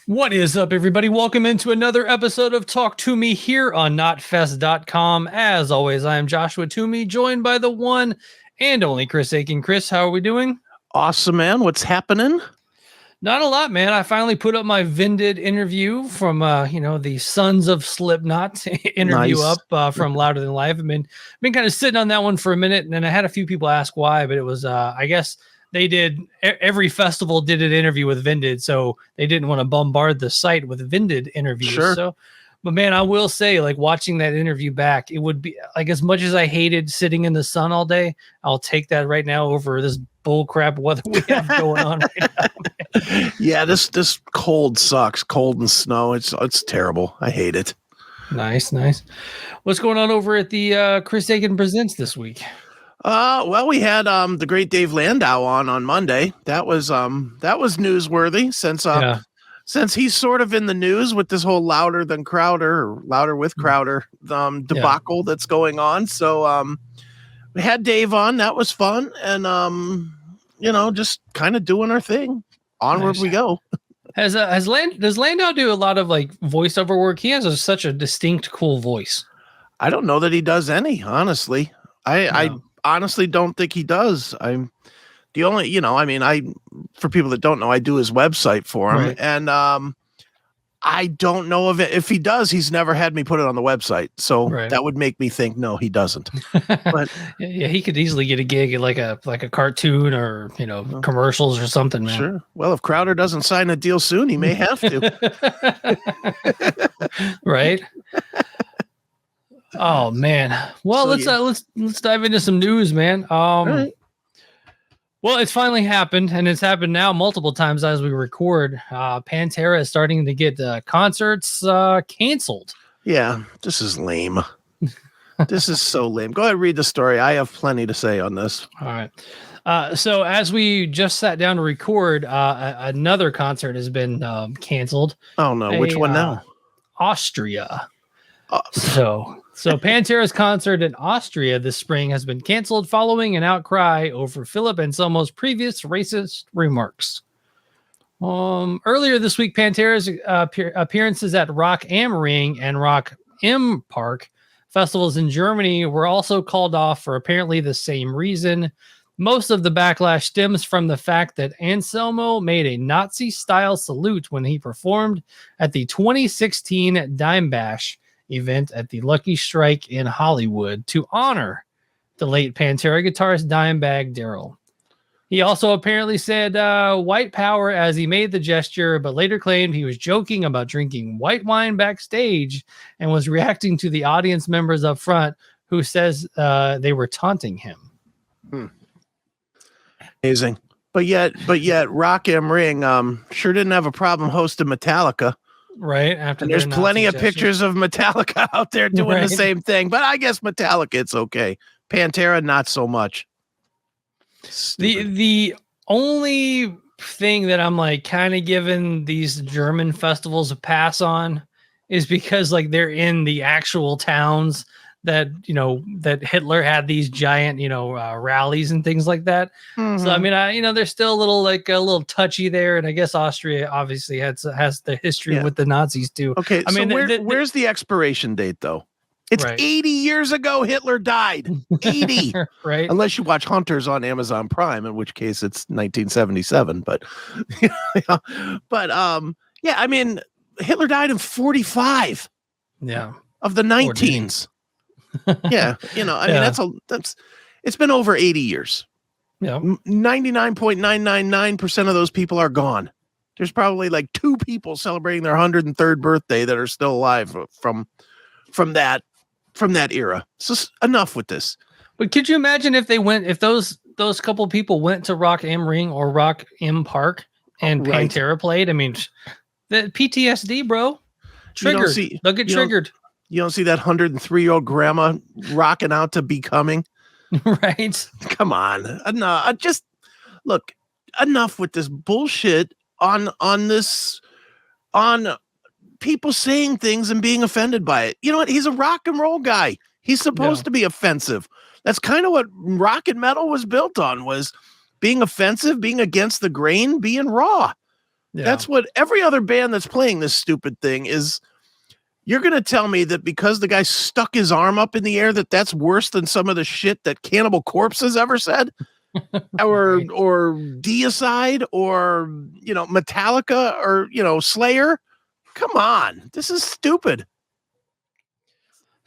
What is up, everybody? Welcome into another episode of Talk To Me here on notfest.com. As always, I am Joshua Toomey, joined by the one and only Chris Akin. Chris, how are we doing? Awesome, man. What's happening? Not a lot, man. I finally put up my Vended interview from, the Sons of Slipknot interview Nice. up from Louder Than Life. I've been kind of sitting on that one for a minute, and then I had a few people ask why, but it was, I guess, they did every festival did an interview with Vended, so they didn't want to bombard the site with Vended interviews. Sure. So, but man, I will say, like, watching that interview back, it would be like, as much as I hated sitting in the sun all day, I'll take that right now over this bull crap weather we have going on right now. Yeah, this cold sucks. Cold and snow. It's terrible. I hate it. Nice. What's going on over at the Chris Akin Presents this week? Well, we had the great Dave Landau on Monday. That was newsworthy since he's sort of in the news with this whole Louder Than Crowder or Louder with Crowder debacle that's going on. So we had Dave on. That was fun, and just kind of doing our thing. Onward we go. Does Landau do a lot of like voiceover work? He has such a distinct, cool voice. I don't know that he does any, honestly. I honestly don't think he does. I'm the only, for people that don't know, I do his website for him. Right. And I don't know if he does. He's never had me put it on the website. So that would make me think, no, he doesn't. But yeah, he could easily get a gig at like a cartoon or, commercials or something, man. Sure. Well, if Crowder doesn't sign a deal soon, he may have to. Right. Oh man. Well, let's dive into some news, man. Right. Well, it's finally happened, and it's happened now multiple times as we record. Pantera is starting to get concerts canceled. Yeah, this is lame. This is so lame. Go ahead and read the story. I have plenty to say on this. All right. So as we just sat down to record, another concert has been canceled. Oh no, which one now? Austria. So Pantera's concert in Austria this spring has been canceled following an outcry over Philip Anselmo's previous racist remarks. Earlier this week, Pantera's appearances at Rock am Ring and Rock im Park festivals in Germany were also called off for apparently the same reason. Most of the backlash stems from the fact that Anselmo made a Nazi-style salute when he performed at the 2016 Dime Bash event at the Lucky Strike in Hollywood to honor the late Pantera guitarist Dimebag Darrell. He also apparently said white power as he made the gesture, but later claimed he was joking about drinking white wine backstage and was reacting to the audience members up front who says they were taunting him. Amazing. But yet Rock am Ring sure didn't have a problem hosting Metallica. Right. After there's plenty of pictures of Metallica out there doing the same thing, but I guess Metallica, it's okay. Pantera, not so much. Stupid. The only thing that I'm like kind of giving these German festivals a pass on is because like they're in the actual towns that, that Hitler had these giant, rallies and things like that. Mm-hmm. So, I mean, they're still a little touchy there. And I guess Austria obviously has the history with the Nazis too. Okay. I mean, where's the expiration date though? It's 80 years ago Hitler died. 80. Right. Unless you watch Hunters on Amazon Prime, in which case it's 1977. But, I mean, Hitler died in 45. Yeah. Of the 19s. Yeah, that's it's been over 80 years. Yeah, 99.999% of those people are gone. There's probably like 2 people celebrating their 103rd birthday that are still alive from that era. So enough with this. But could you imagine if those couple people went to Rock am Ring or Rock im Park and Pantera played? I mean, the PTSD, bro. Triggered. They'll get triggered. You don't see that 103-year-old grandma rocking out to Becoming. Right. Come on. No, just look, enough with this bullshit on people saying things and being offended by it. You know what? He's a rock and roll guy. He's supposed to be offensive. That's kind of what rock and metal was built on, was being offensive, being against the grain, being raw. That's what every other band that's playing this stupid thing is. You're going to tell me that because the guy stuck his arm up in the air, that's worse than some of the shit that Cannibal Corpse has ever said? or Deicide or, Metallica or, Slayer? Come on. This is stupid.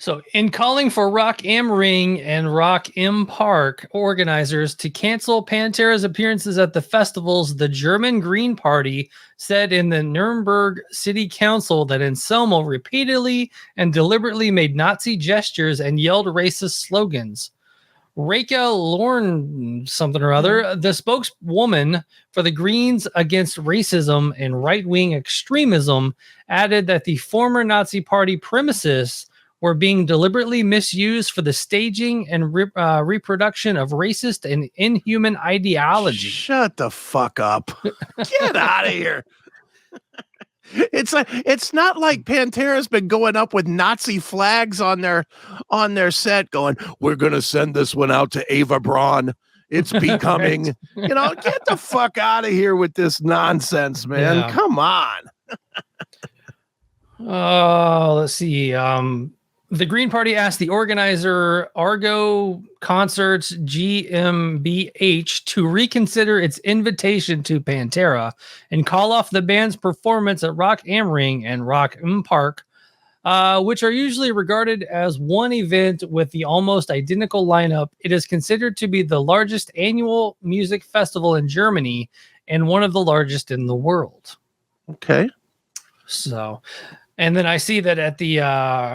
So, in calling for Rock am Ring and Rock im Park organizers to cancel Pantera's appearances at the festivals, the German Green Party said in the Nuremberg City Council that Anselmo repeatedly and deliberately made Nazi gestures and yelled racist slogans. Reka Lorne something or other, the spokeswoman for the Greens against racism and right-wing extremism, added that the former Nazi Party premises were being deliberately misused for the staging and reproduction of racist and inhuman ideology. Shut the fuck up. Get out of here. It's not like Pantera's been going up with Nazi flags on their set going, we're going to send this one out to Ava Braun. It's becoming, right. Get the fuck out of here with this nonsense, man. Yeah. Come on. Let's see. The Green Party asked the organizer Argo Concerts GmbH to reconsider its invitation to Pantera and call off the band's performance at Rock am Ring and Rock im Park, which are usually regarded as one event with the almost identical lineup. It is considered to be the largest annual music festival in Germany and one of the largest in the world. Okay. So... And then I see that at the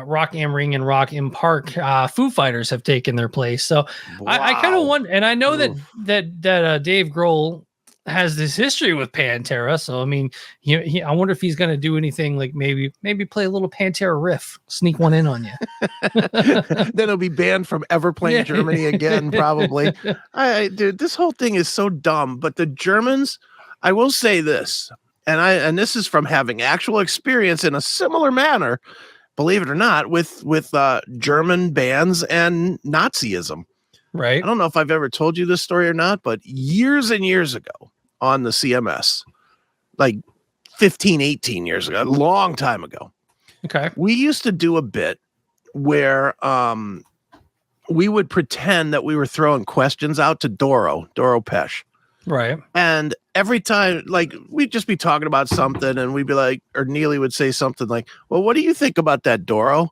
Rock am Ring and Rock im Park, Foo Fighters have taken their place. So wow. I kind of want, and I know that Dave Grohl has this history with Pantera. So I mean, I wonder if he's going to do anything like maybe play a little Pantera riff, sneak one in on you. Then he'll be banned from ever playing Germany again, probably. Dude, this whole thing is so dumb. But the Germans, I will say this. And this is from having actual experience in a similar manner, believe it or not, with German bands and Nazism. Right. I don't know if I've ever told you this story or not, but years and years ago on the CMS, like 15, 18 years ago, a long time ago. Okay. We used to do a bit where we would pretend that we were throwing questions out to Doro Pesch. Right. And every time, like, we'd just be talking about something and we'd be like, or Neely would say something like, well, what do you think about that, Doro?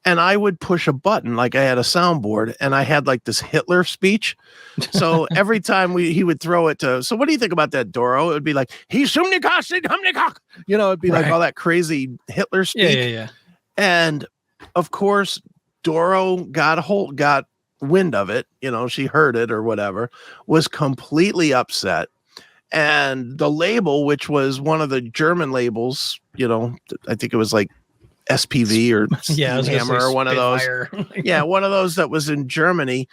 And I would push a button, like I had a soundboard and I had like this Hitler speech. So every time he would throw it to, so what do you think about that, Doro? It would be like, he's it'd be like all that crazy Hitler speech. Yeah. And of course, Doro got wind of it, she heard it or whatever, was completely upset. And the label, which was one of the German labels, I think it was like SPV or Hammer or one of those. One of those that was in Germany.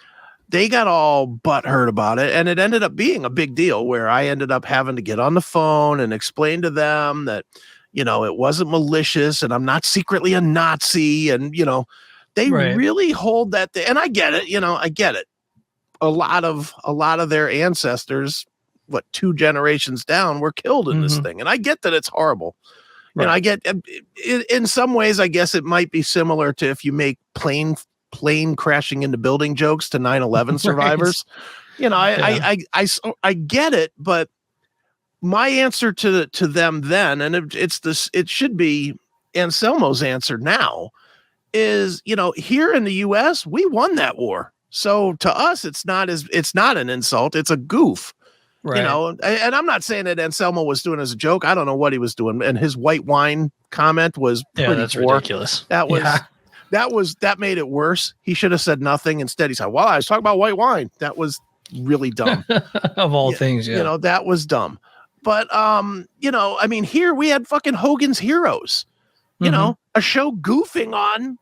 They got all butthurt about it. And it ended up being a big deal where I ended up having to get on the phone and explain to them that, it wasn't malicious and I'm not secretly a Nazi. And, they really hold that and I get it, I get it. A lot of their ancestors, 2 generations down, were killed in this thing. And I get that it's horrible. Right. I get in some ways, I guess it might be similar to if you make plane crashing into building jokes to 9/11 survivors. I get it, but my answer to them then, and it should be Anselmo's answer now, is, here in the US, we won that war. So to us, it's not an insult. It's a goof, right. And I'm not saying that Anselmo was doing it as a joke. I don't know what he was doing. And his white wine comment was that's poor. Ridiculous. That made it worse. He should have said nothing. Instead, he said, well, I was talking about white wine. That was really dumb. Of all things. Yeah. That was dumb. But, here we had fucking Hogan's Heroes, a show goofing on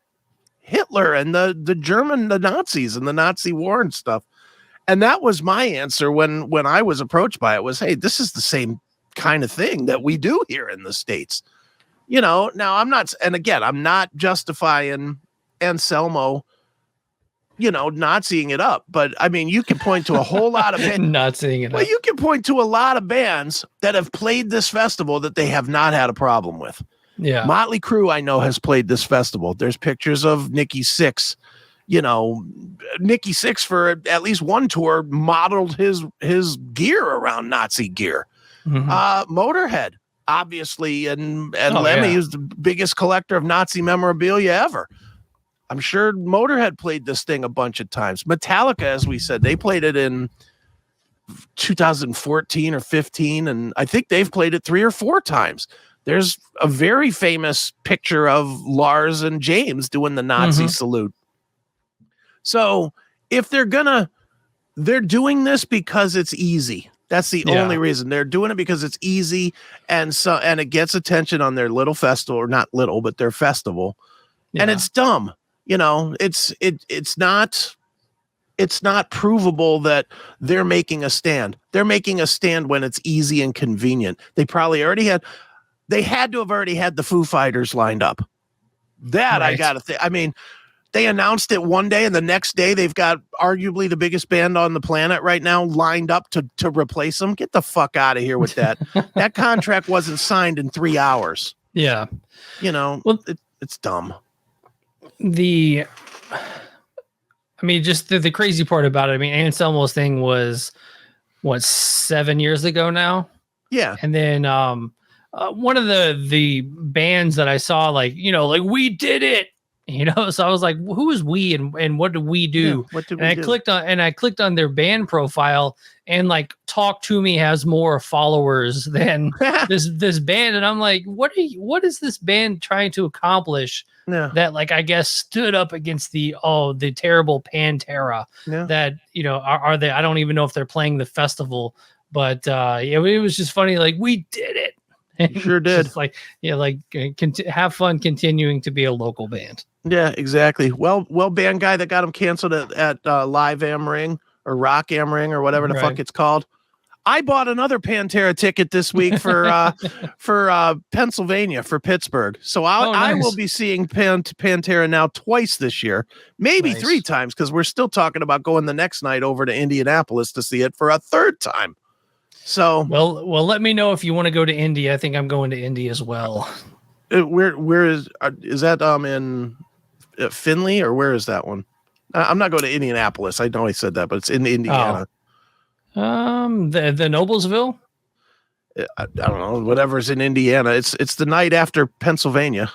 Hitler and the Nazis and the Nazi war and stuff. And that was my answer when I was approached by it was, hey, this is the same kind of thing that we do here in the States. Now I'm not justifying Anselmo Naziing it up. But I mean, you can point to a whole lot of not seeing it. Well, you can point to a lot of bands that have played this festival that they have not had a problem with. Yeah. Motley Crue, I know, has played this festival. There's pictures of Nikki Sixx. Nikki Sixx for at least one tour modeled his gear around Nazi gear. Mm-hmm. Motorhead, obviously, and Lemmy is the biggest collector of Nazi memorabilia ever. I'm sure Motorhead played this thing a bunch of times. Metallica, as we said, they played it in 2014 or 15, and I think they've played it 3 or 4 times. There's a very famous picture of Lars and James doing the Nazi salute. So if they're doing this because it's easy. That's the only reason. They're doing it because it's easy, and it gets attention on their little festival, or not little, but their festival. Yeah. And it's dumb. It's not provable that they're making a stand. They're making a stand when it's easy and convenient. They probably they had to have already had the Foo Fighters lined up. That right. I gotta think. I mean, they announced it one day, and the next day they've got arguably the biggest band on the planet right now lined up to replace them. Get the fuck out of here with that. That contract wasn't signed in 3 hours. Yeah. It's dumb. The crazy part about it, I mean, Anselmo's thing was, 7 years ago now? Yeah. And then one of the bands that I saw, we did it, so I was like, who is we and what did we do? Yeah, what did and we I do? clicked on their band profile, and Talk To Me has more followers than this band, and I'm like, what is this band trying to accomplish? Yeah. That I guess stood up against the terrible Pantera. Yeah. That are they? I don't even know if they're playing the festival, but it was just funny. We did it. You sure did. Have fun continuing to be a local band. Yeah, exactly. Well, band guy that got him canceled at Live Am Ring or Rock Am Ring or whatever the fuck it's called. I bought another Pantera ticket this week for Pennsylvania, for Pittsburgh. So nice. I will be seeing Pantera now twice this year, maybe 3 times, because we're still talking about going the next night over to Indianapolis to see it for a 3rd time. So well, let me know if you want to go to Indy. I think I'm going to Indy as well. Where is that? In Findlay, or where is that one? I'm not going to Indianapolis. I know I said that, but it's in Indiana. The Noblesville. I don't know. Whatever's in Indiana. It's the night after Pennsylvania.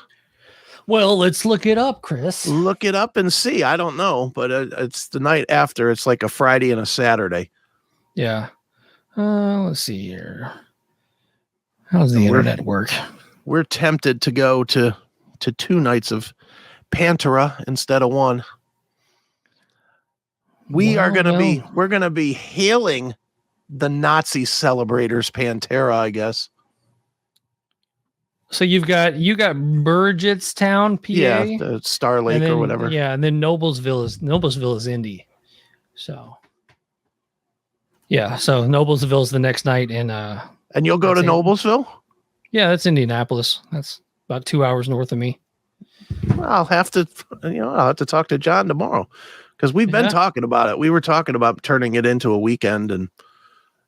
Well, let's look it up, Chris. Look it up and see. I don't know, but it's the night after. It's like a Friday and a Saturday. Yeah. Let's see here. How's the internet work? We're tempted to go to 2 nights of Pantera instead of 1. We're going to be hailing the Nazi celebrators Pantera, I guess. So you got Burgettstown, PA, yeah, the Star Lake or whatever. Yeah, and then Noblesville is Indy. So yeah, so Noblesville is the next night, and you'll go to Noblesville? Yeah, that's Indianapolis. That's about 2 hours north of me. Well, I'll have to talk to John tomorrow, because we've been talking about it. We were talking about turning it into a weekend, and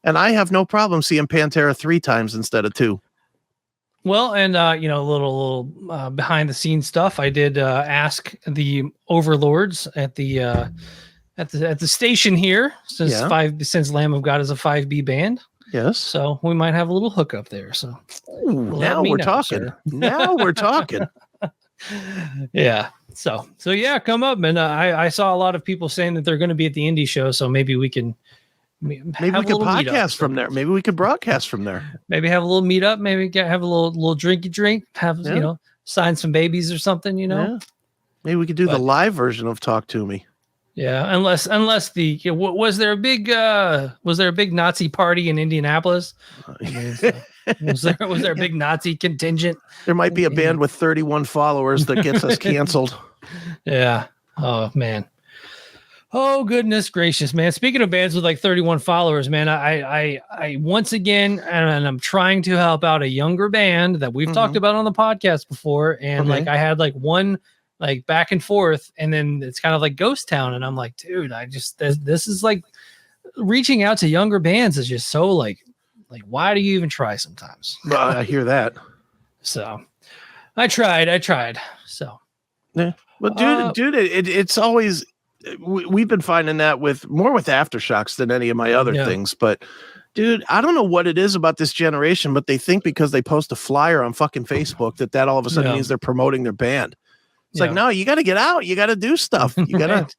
I have no problem seeing Pantera 3 times instead of 2. Well, and a little behind the scenes stuff. I did ask the overlords at the station here, since Lamb of God is a 5B band. Yes. So we might have a little hookup there. So now we're talking. Now we're talking. Yeah. So yeah, come up, man. I saw a lot of people saying that they're going to be at the indie show, so maybe we can. Maybe we could podcast from there. Maybe we could broadcast from there. Maybe have a little meetup. Maybe have a little drinky drink. Have sign some babies or something. Yeah. Maybe we could do the live version of Talk To Me. Yeah, unless was there a big Nazi party in Indianapolis? Was there a big Nazi contingent? There might be a band with 31 followers that gets us canceled. Yeah. Oh man. Oh goodness gracious, man. Speaking of bands with 31 followers, man, I once again, and I'm trying to help out a younger band that we've talked about on the podcast before, and I had one like back and forth, and then it's kind of like Ghost Town, and I'm like, dude, this is like reaching out to younger bands is just so like why do you even try sometimes? I hear that. So I tried. So yeah. Well, dude, it's always we've been finding that with Aftershocks than any of my other things, but dude, I don't know what it is about this generation, but they think because they post a flyer on fucking Facebook that all of a sudden means they're promoting their band. It's like, no, you got to get out. You got to do stuff. You got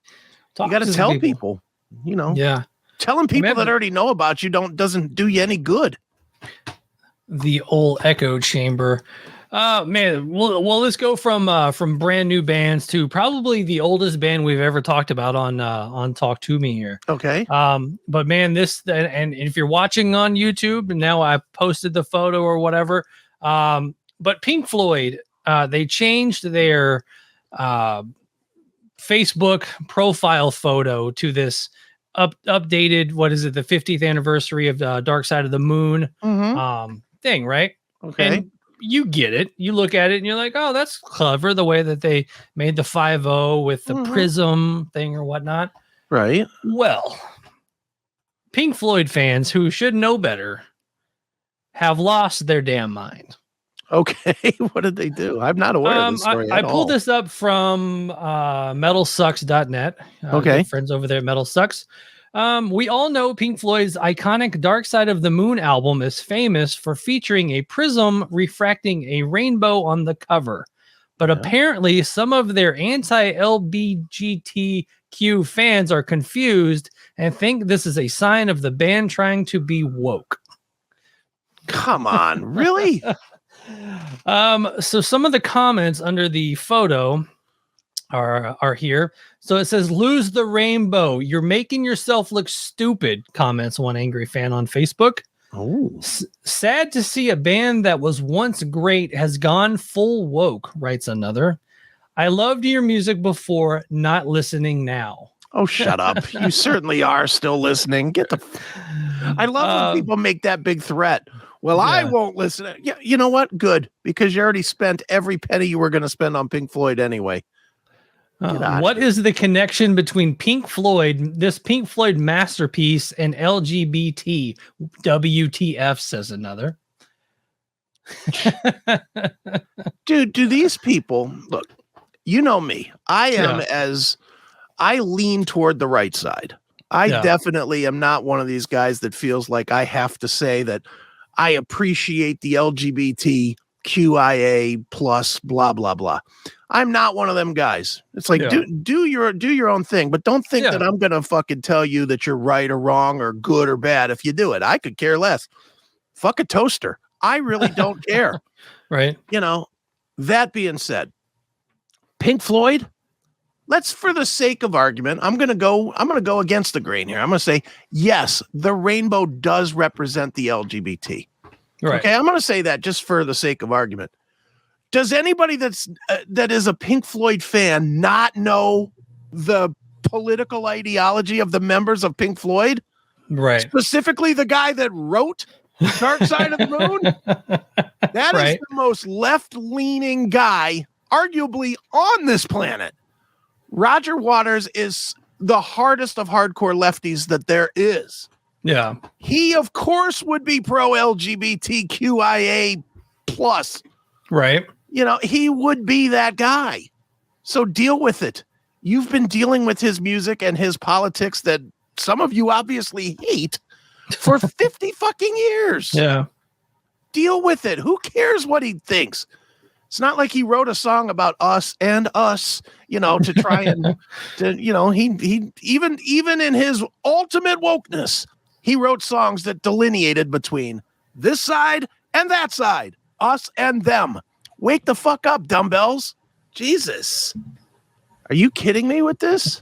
to tell people, you know. Yeah. Telling people that already know about you doesn't do you any good. The old echo chamber. Man, well, let's go from brand new bands to probably the oldest band we've ever talked about on Talk to Me here. Okay. But man, this and if you're watching on YouTube, and now I posted the photo or whatever. But Pink Floyd, they changed their Facebook profile photo to this updated. What is it? The 50th anniversary of Dark Side of the Moon thing, right? Okay. And you get it. You look at it and you're like, oh, that's clever. The way that they made the 5-0 with the prism thing or whatnot. Right. Well, Pink Floyd fans who should know better have lost their damn mind. Okay. What did they do? I'm not aware of this story I pulled this up from metalsucks.net. Okay. Friends over there at Metal Sucks. We all know Pink Floyd's iconic Dark Side of the Moon album is famous for featuring a prism refracting a rainbow on the cover. But apparently some of their anti-LGBTQ fans are confused and think this is a sign of the band trying to be woke. Come on, really? So some of the comments under the photo are here. So it says, lose the rainbow. You're making yourself look stupid, comments one angry fan on Facebook. Oh, sad to see a band that was once great has gone full woke, writes another. I loved your music before, not listening now. Oh, shut up. You certainly are still listening. I love when people make that big threat. Well, I won't listen. Yeah, you know what? Good, because you already spent every penny you were going to spend on Pink Floyd anyway. What is the connection between Pink Floyd, this Pink Floyd masterpiece, and LGBT? WTF, says another. Dude, do these people look? You know me. I lean toward the right side. I definitely am not one of these guys that feels like I have to say that I appreciate the LGBTQIA plus blah blah blah. I'm not one of them guys. It's like do your own thing, but don't think that I'm gonna fucking tell you that you're right or wrong or good or bad if you do it. I could care less. Fuck a toaster. I really don't care. Right. You know, that being said, Pink Floyd, let's, for the sake of argument, I'm gonna go against the grain here. I'm gonna say, yes, the rainbow does represent the LGBT. Right. Okay, I'm gonna say that just for the sake of argument. Does anybody that is a Pink Floyd fan not know the political ideology of the members of Pink Floyd? Right. Specifically, the guy that wrote Dark Side of the Moon? That is the most left-leaning guy, arguably, on this planet. Roger Waters is the hardest of hardcore lefties that there is. Yeah. He, of course, would be pro-LGBTQIA plus. Right. You know, he would be that guy. So deal with it. You've been dealing with his music and his politics that some of you obviously hate for 50 fucking years. Yeah. Deal with it. Who cares what he thinks? It's not like he wrote a song about us and us, you know, to try and, he even in his ultimate wokeness, he wrote songs that delineated between this side and that side, us and them. Wake the fuck up, dumbbells. Jesus. Are you kidding me with this?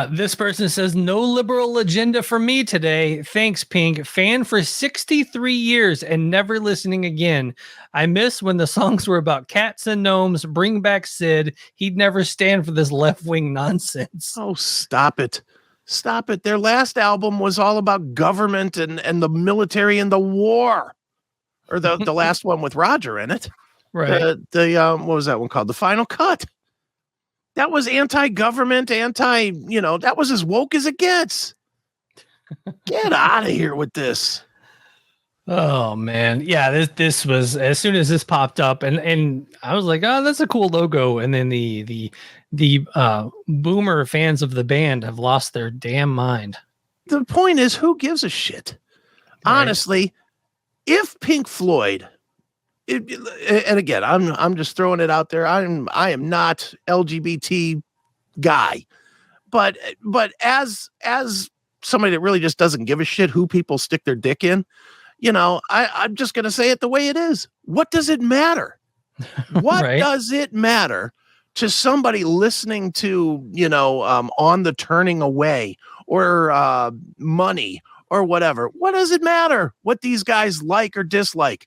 This person says, no liberal agenda for me today. Thanks, Pink. Fan for 63 years and never listening again. I miss when the songs were about cats and gnomes. Bring back Sid. He'd never stand for this left-wing nonsense. Oh, stop it. Stop it. Their last album was all about government and the military and the war. Or the last one with Roger in it. Right. What was that one called? The Final Cut. That was anti-government, that was as woke as it gets. Get out of here with this. Oh man. Yeah, this was, as soon as this popped up, and I was like, oh, that's a cool logo. And then the boomer fans of the band have lost their damn mind. The point is, who gives a shit? Right. Honestly, if Pink Floyd, and again, I'm just throwing it out there. I am not LGBT guy, but as somebody that really just doesn't give a shit who people stick their dick in, I'm just gonna say it the way it is. What does it matter? What right? does it matter to somebody listening to On the Turning Away or Money or whatever? What does it matter what these guys like or dislike?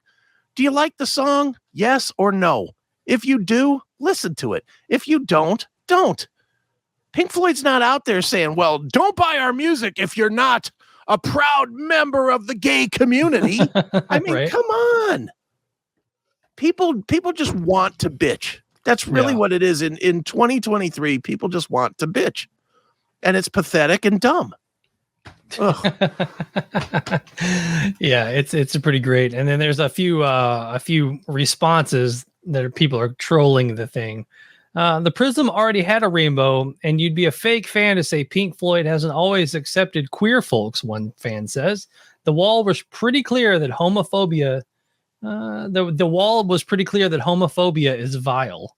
Do you like the song? Yes or no? If you do, listen to it. If you don't. Pink Floyd's not out there saying, well, don't buy our music if you're not a proud member of the gay community. I mean, right. Come on. People just want to bitch. That's really what it is. In 2023, people just want to bitch. And it's pathetic and dumb. Yeah, it's pretty great. And then there's a few responses that people are trolling the thing. The Prism already had a rainbow, and you'd be a fake fan to say Pink Floyd hasn't always accepted queer folks, one fan says. The wall was pretty clear that homophobia is vile.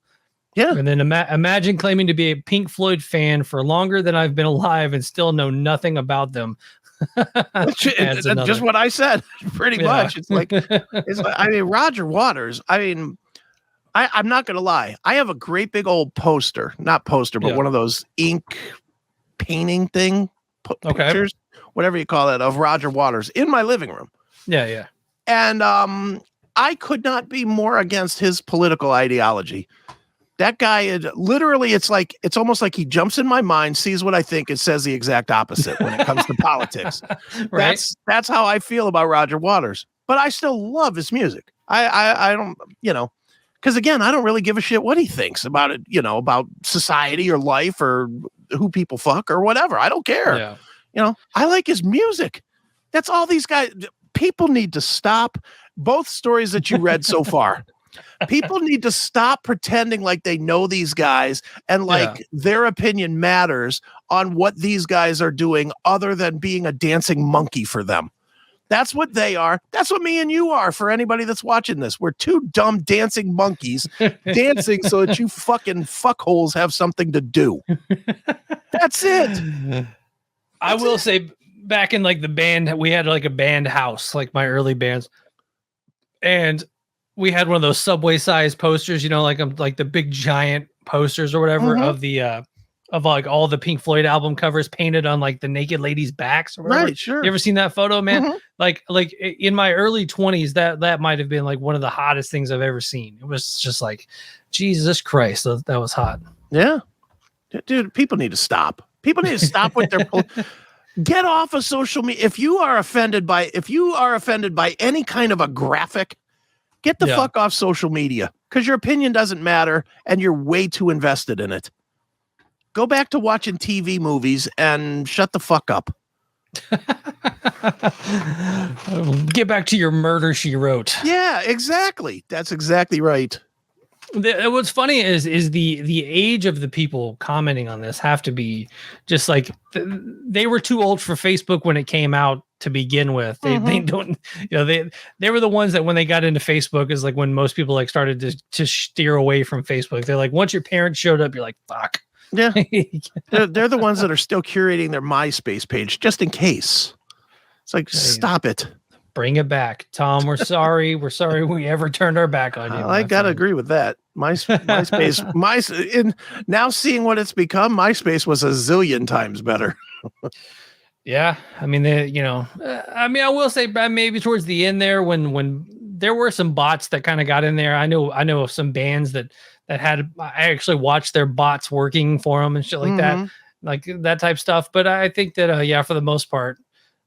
Yeah. And then imagine claiming to be a Pink Floyd fan for longer than I've been alive and still know nothing about them. That's just what I said. Pretty much. It's like, Roger Waters. I'm not going to lie. I have a great big old poster, not poster, but one of those ink painting pictures, whatever you call it, of Roger Waters in my living room. Yeah. And I could not be more against his political ideology. That guy, literally, it's almost like he jumps in my mind, sees what I think, and says the exact opposite when it comes to politics. Right? That's how I feel about Roger Waters. But I still love his music. I don't, because again, I don't really give a shit what he thinks about it, about society or life or who people fuck or whatever. I don't care. Yeah. I like his music. That's all these guys. People need to stop. Both stories that you read so far. People need to stop pretending like they know these guys and their opinion matters on what these guys are doing other than being a dancing monkey for them. That's what they are. That's what me and you are for anybody that's watching this. We're two dumb dancing monkeys dancing so that you fucking fuckholes have something to do. That's it. I will say back in the band, we had a band house, like my early bands. And we had one of those Subway size posters, like the big giant posters or whatever of the of all the Pink Floyd album covers painted on the naked ladies' backs or whatever. Right, sure. You ever seen that photo, man? Mm-hmm. Like in my early 20s, that might have been one of the hottest things I've ever seen. It was just Jesus Christ, that was hot. Yeah, dude, people need to stop. People need to stop with their get off of social media. If you are offended by any kind of a graphic, get the fuck off social media, because your opinion doesn't matter and you're way too invested in it. Go back to watching TV movies and shut the fuck up. Get back to your Murder, She Wrote. Yeah, exactly. That's exactly right. What's funny is the age of the people commenting on this have to be just they were too old for Facebook when it came out to begin with. They don't, they were the ones that when they got into Facebook is when most people started to steer away from Facebook. They're once your parents showed up, you're like, fuck. Yeah. they're the ones that are still curating their MySpace page just in case. It's stop it. Bring it back, Tom. We're sorry. We're sorry we ever turned our back on you. I gotta agree with that. MySpace, now seeing what it's become, MySpace was a zillion times better. Yeah, I mean, I will say maybe towards the end there, when there were some bots that kind of got in there. I know of some bands that had. I actually watched their bots working for them and shit like that, that type stuff. But I think that for the most part.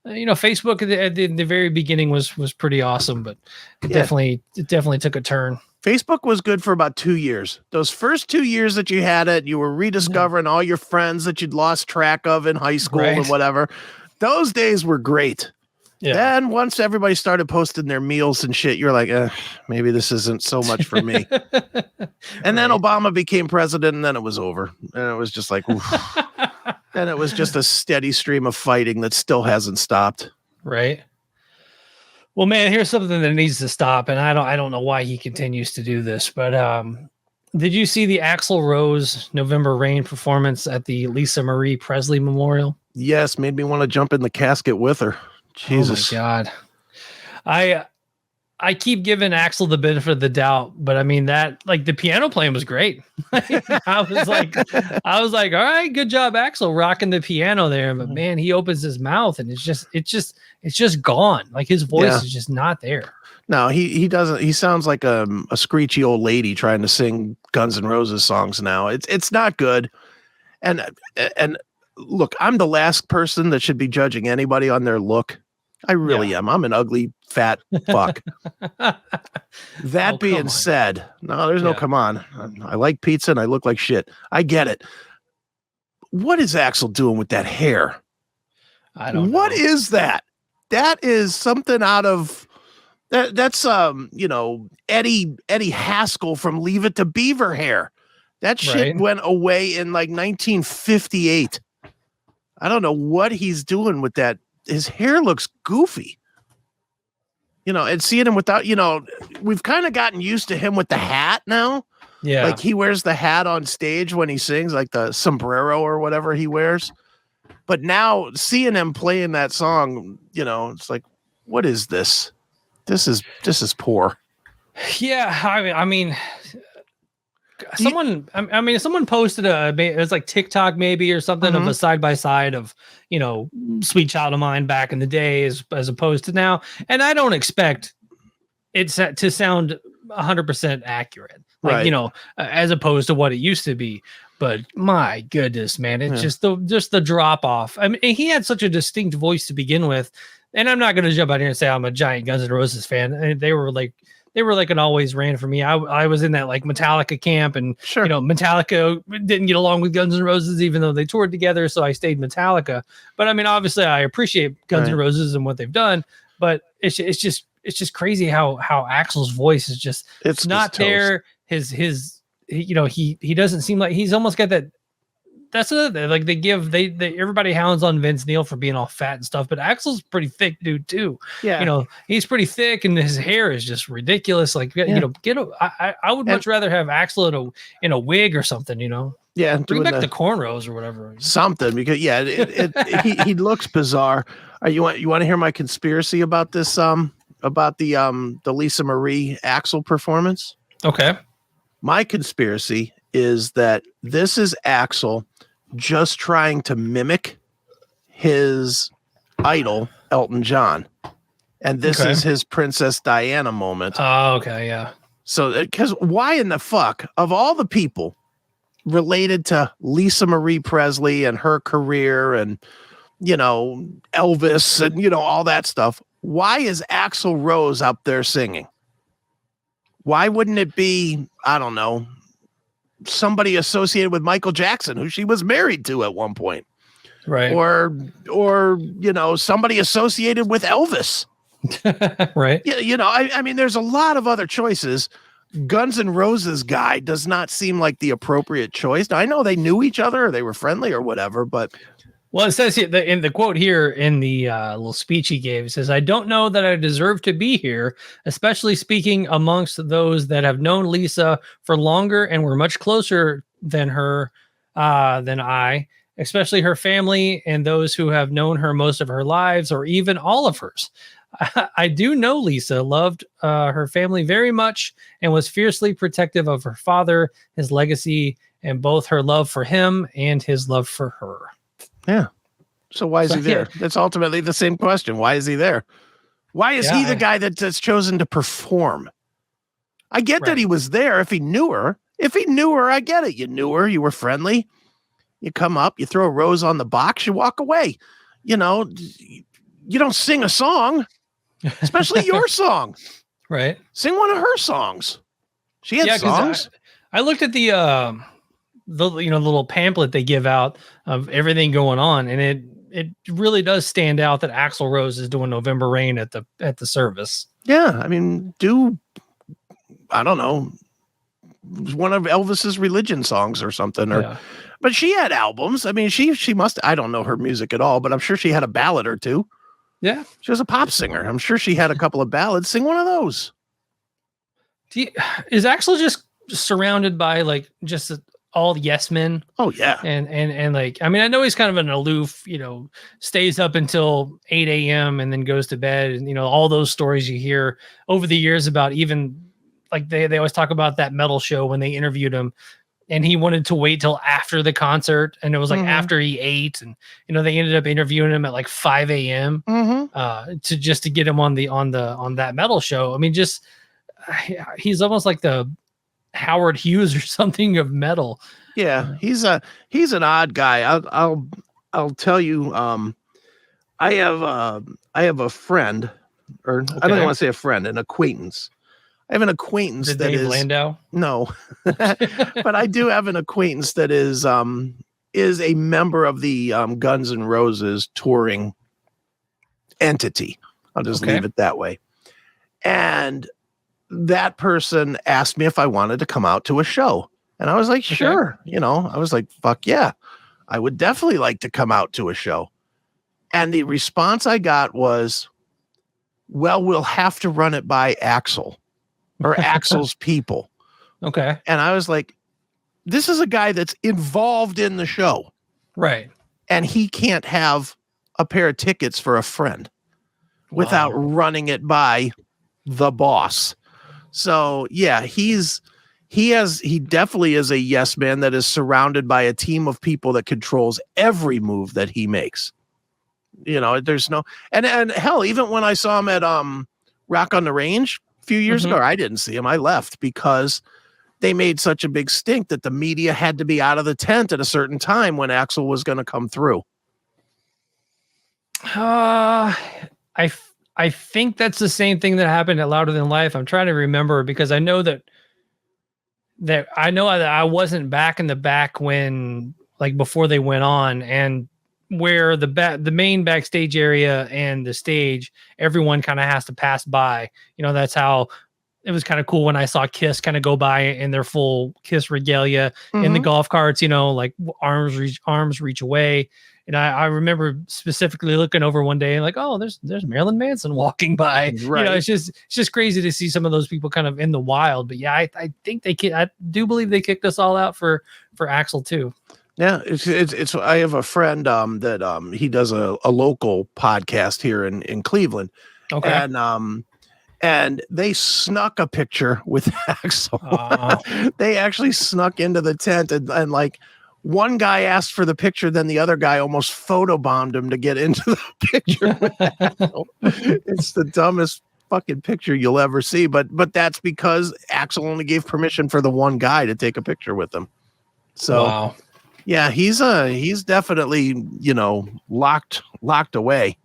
Facebook at the very beginning was pretty awesome, but it definitely took a turn. Facebook was good for about 2 years. Those first 2 years that you had it, you were rediscovering all your friends that you'd lost track of in high school and whatever. Those days were great. Yeah. Then once everybody started posting their meals and shit, you're like, maybe this isn't so much for me. And then Obama became president, and then it was over. And it was just like, oof. And it was just a steady stream of fighting that still hasn't stopped. Right. Well, man, here's something that needs to stop, and I don't know why he continues to do this, but did you see the Axl Rose November Rain performance at the Lisa Marie Presley Memorial? Yes, made me want to jump in the casket with her. Jesus. Oh my God. I keep giving Axl the benefit of the doubt, but I mean that like the piano playing was great. I was like, all right, good job, Axl, rocking the piano there. But man, he opens his mouth and it's just gone. Like his voice is just not there. No, he doesn't. He sounds like a screechy old lady trying to sing Guns N' Roses songs now. It's not good. And look, I'm the last person that should be judging anybody on their look. I really am. I'm an ugly, fat fuck. That being said, no, there's no come on. I like pizza and I look like shit. I get it. What is Axl doing with that hair? I don't know. What is that? That is something out of that's Eddie Haskell from Leave It to Beaver hair. That shit went away in like 1958. I don't know what he's doing with that. His hair looks goofy, and seeing him without, we've kind of gotten used to him with the hat now. Yeah. Like he wears the hat on stage when he sings, like the sombrero or whatever he wears. But now seeing him playing that song, it's like, what is this? This is poor. Yeah. I mean, someone posted it was like TikTok maybe or something of a side by side of Sweet Child of Mine back in the day as opposed to now, and I don't expect it to sound 100% accurate, like as opposed to what it used to be. But my goodness, man, it's just the drop off. I mean, he had such a distinct voice to begin with, and I'm not going to jump out here and say I'm a giant Guns N' Roses fan. And they were like an always ran for me. I was in that like Metallica camp, and Metallica didn't get along with Guns N' Roses, even though they toured together. So I stayed Metallica. But I mean, obviously, I appreciate Guns N' Roses and what they've done. But it's just crazy how Axl's voice is just it's not there. He doesn't seem like he's almost got that. That's another thing. Like they everybody hounds on Vince Neil for being all fat and stuff, but Axl's pretty thick dude too. Yeah, he's pretty thick and his hair is just ridiculous. Like I would much rather have Axl in a wig or something. Yeah, bring back the cornrows or whatever. Something because he looks bizarre. You want to hear my conspiracy about this? About the Lisa Marie Axl performance? Okay, my conspiracy is that this is Axl just trying to mimic his idol, Elton John. And this is his Princess Diana moment. Oh, okay, yeah. So, because why in the fuck, of all the people related to Lisa Marie Presley and her career and, Elvis and, all that stuff, why is Axl Rose up there singing? Why wouldn't it be, I don't know, somebody associated with Michael Jackson, who she was married to at one point, right? Or somebody associated with Elvis, right? I mean, there's a lot of other choices. Guns N' Roses guy does not seem like the appropriate choice. Now, I know they knew each other, or they were friendly, or whatever, but. Well, it says here in the quote here in the little speech he gave, it says, "I don't know that I deserve to be here, especially speaking amongst those that have known Lisa for longer and were much closer than I, especially her family and those who have known her most of her lives or even all of hers. I do know Lisa loved her family very much and was fiercely protective of her father, his legacy, and both her love for him and his love for her." Yeah. So why is he there? That's ultimately the same question. Why is he there? Why is he the guy that's chosen to perform? I get that he was there if he knew her. If he knew her, I get it. You knew her. You were friendly. You come up, you throw a rose on the box, you walk away. You don't sing a song, especially your song. Right. Sing one of her songs. She had songs. I looked at the little pamphlet they give out of everything going on, and it really does stand out that Axl Rose is doing November Rain at the service. Yeah, I mean, I don't know, one of Elvis's religion songs or something, but she had albums. I mean, she must. I don't know her music at all, but I'm sure she had a ballad or two. Yeah, she was a pop singer. I'm sure she had a couple of ballads. Sing one of those. Is Axl just surrounded by like just all yes men? Oh yeah, and like, I mean, I know he's kind of an aloof, stays up until 8 a.m. and then goes to bed, and all those stories you hear over the years about, even like they always talk about that metal show when they interviewed him, and he wanted to wait till after the concert, and it was like after he ate, and they ended up interviewing him at like 5 a.m. To get him on that metal show. I mean, just he's almost like the Howard Hughes or something of metal. Yeah, he's an odd guy. I'll tell you. I have a friend, or I don't even want to say a friend, an acquaintance. I have an acquaintance that Dave is Landau. No, but I do have an acquaintance that is a member of the Guns N' Roses touring entity. I'll just leave it that way. And that person asked me if I wanted to come out to a show. And I was like, sure. I was like, fuck yeah. I would definitely like to come out to a show. And the response I got was, well, we'll have to run it by Axl or Axl's people. Okay. And I was like, this is a guy that's involved in the show. Right. And he can't have a pair of tickets for a friend without running it by the boss. So yeah, he definitely is a yes man that is surrounded by a team of people that controls every move that he makes. There's no, and hell, even when I saw him at Rock on the Range a few years ago, I didn't see him. I left because they made such a big stink that the media had to be out of the tent at a certain time when Axl was going to come through. I think that's the same thing that happened at Louder Than Life. I'm trying to remember, because I know that I wasn't back in the back when, like, before they went on, and where the main backstage area and the stage, everyone kind of has to pass by. That's how it was kind of cool when I saw Kiss kind of go by in their full Kiss regalia in the golf carts, like arms reach away. And I remember specifically looking over one day and like, oh, there's Marilyn Manson walking by. Right. It's just crazy to see some of those people kind of in the wild. But yeah, I think I do believe they kicked us all out for Axl too. Yeah, it's. I have a friend that he does a local podcast here in Cleveland. Okay. And they snuck a picture with Axl. They actually snuck into the tent and like, one guy asked for the picture, then the other guy almost photobombed him to get into the picture with Axl. It's the dumbest fucking picture you'll ever see, but that's because Axl only gave permission for the one guy to take a picture with him. So yeah, he's definitely, locked away.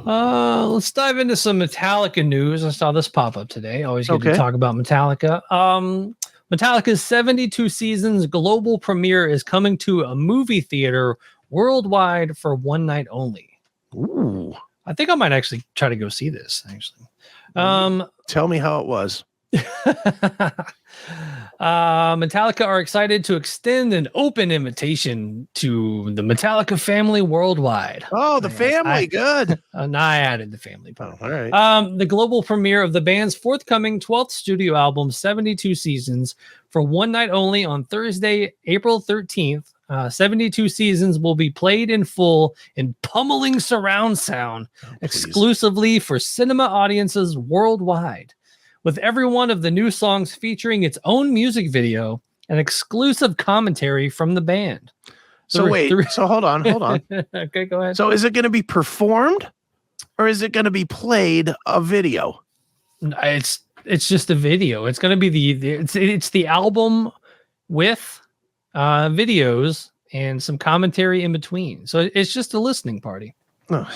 Let's dive into some Metallica news. I saw this pop up today. Always good to talk about Metallica. Metallica's 72 Seasons global premiere is coming to a movie theater worldwide for one night only. Ooh. I think I might actually try to go see this, actually. Tell me how it was. Metallica are excited to extend an open invitation to the Metallica family worldwide. Oh, the family, good. No, I added the family part. All right. The global premiere of the band's forthcoming 12th studio album, 72 Seasons, for one night only on Thursday, April 13th. 72 Seasons will be played in full in pummeling surround sound exclusively for cinema audiences worldwide, with every one of the new songs featuring its own music video and exclusive commentary from the band. So hold on. Okay, go ahead. So is it going to be performed or is it going to be played a video? It's just a video. It's going to be it's the album with videos and some commentary in between. So it's just a listening party. Oh,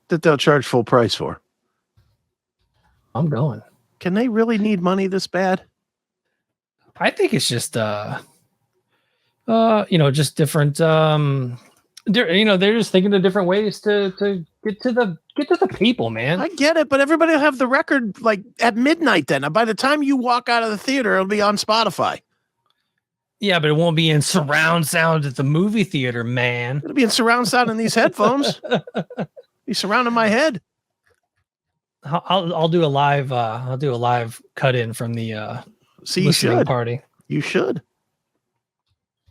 that they'll charge full price for. I'm going. Can they really need money this bad? I think it's just just different they're just thinking of different ways to get to the people, man. I get it, but everybody will have the record like at midnight then. By the time you walk out of the theater, it'll be on Spotify. Yeah, but it won't be in surround sound at the movie theater, man. It'll be in surround sound in these headphones. Be surrounding my head. I'll do a live cut in from the listening party. You should.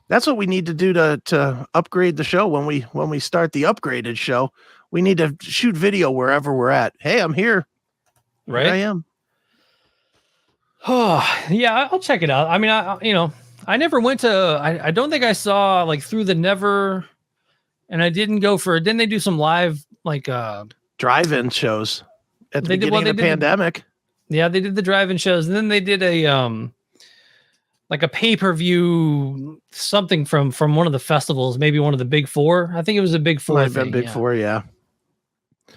That's what we need to do to upgrade the show when we start the upgraded show. We need to shoot video wherever we're at. Hey, I'm here. Right. Here I am. Oh, yeah, I'll check it out. I mean, I never went to, I don't think I saw like Through the Never, and I didn't go for, didn't they do some live like drive-in shows at the beginning of the pandemic? Yeah, they did the drive-in shows, and then they did a like a pay-per-view something from one of the festivals, maybe one of the Big Four. I think it was a Big Four. Might have been Big Four, yeah.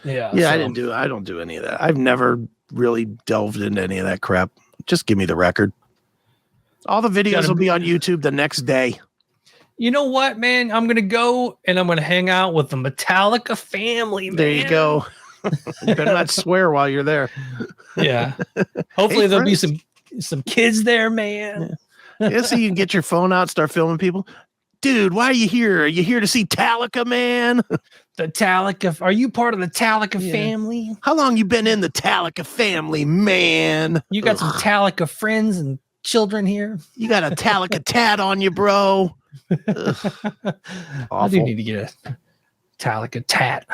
Yeah. Yeah, so. I don't do any of that. I've never really delved into any of that crap. Just give me the record. All the videos will be on YouTube the next day. You know what, man? I'm going to go and I'm going to hang out with the Metallica family, man. There you go. You better not swear while you're there. Yeah. Hopefully there'll be some kids there, man. Yeah, so you can get your phone out, start filming people. Dude, why are you here? Are you here to see Metallica, man? The Metallica. Are you part of the Metallica family? How long you been in the Metallica family, man? You got some Metallica friends and children here? You got a Metallica tat on you, bro. I do need to get a Metallica tat.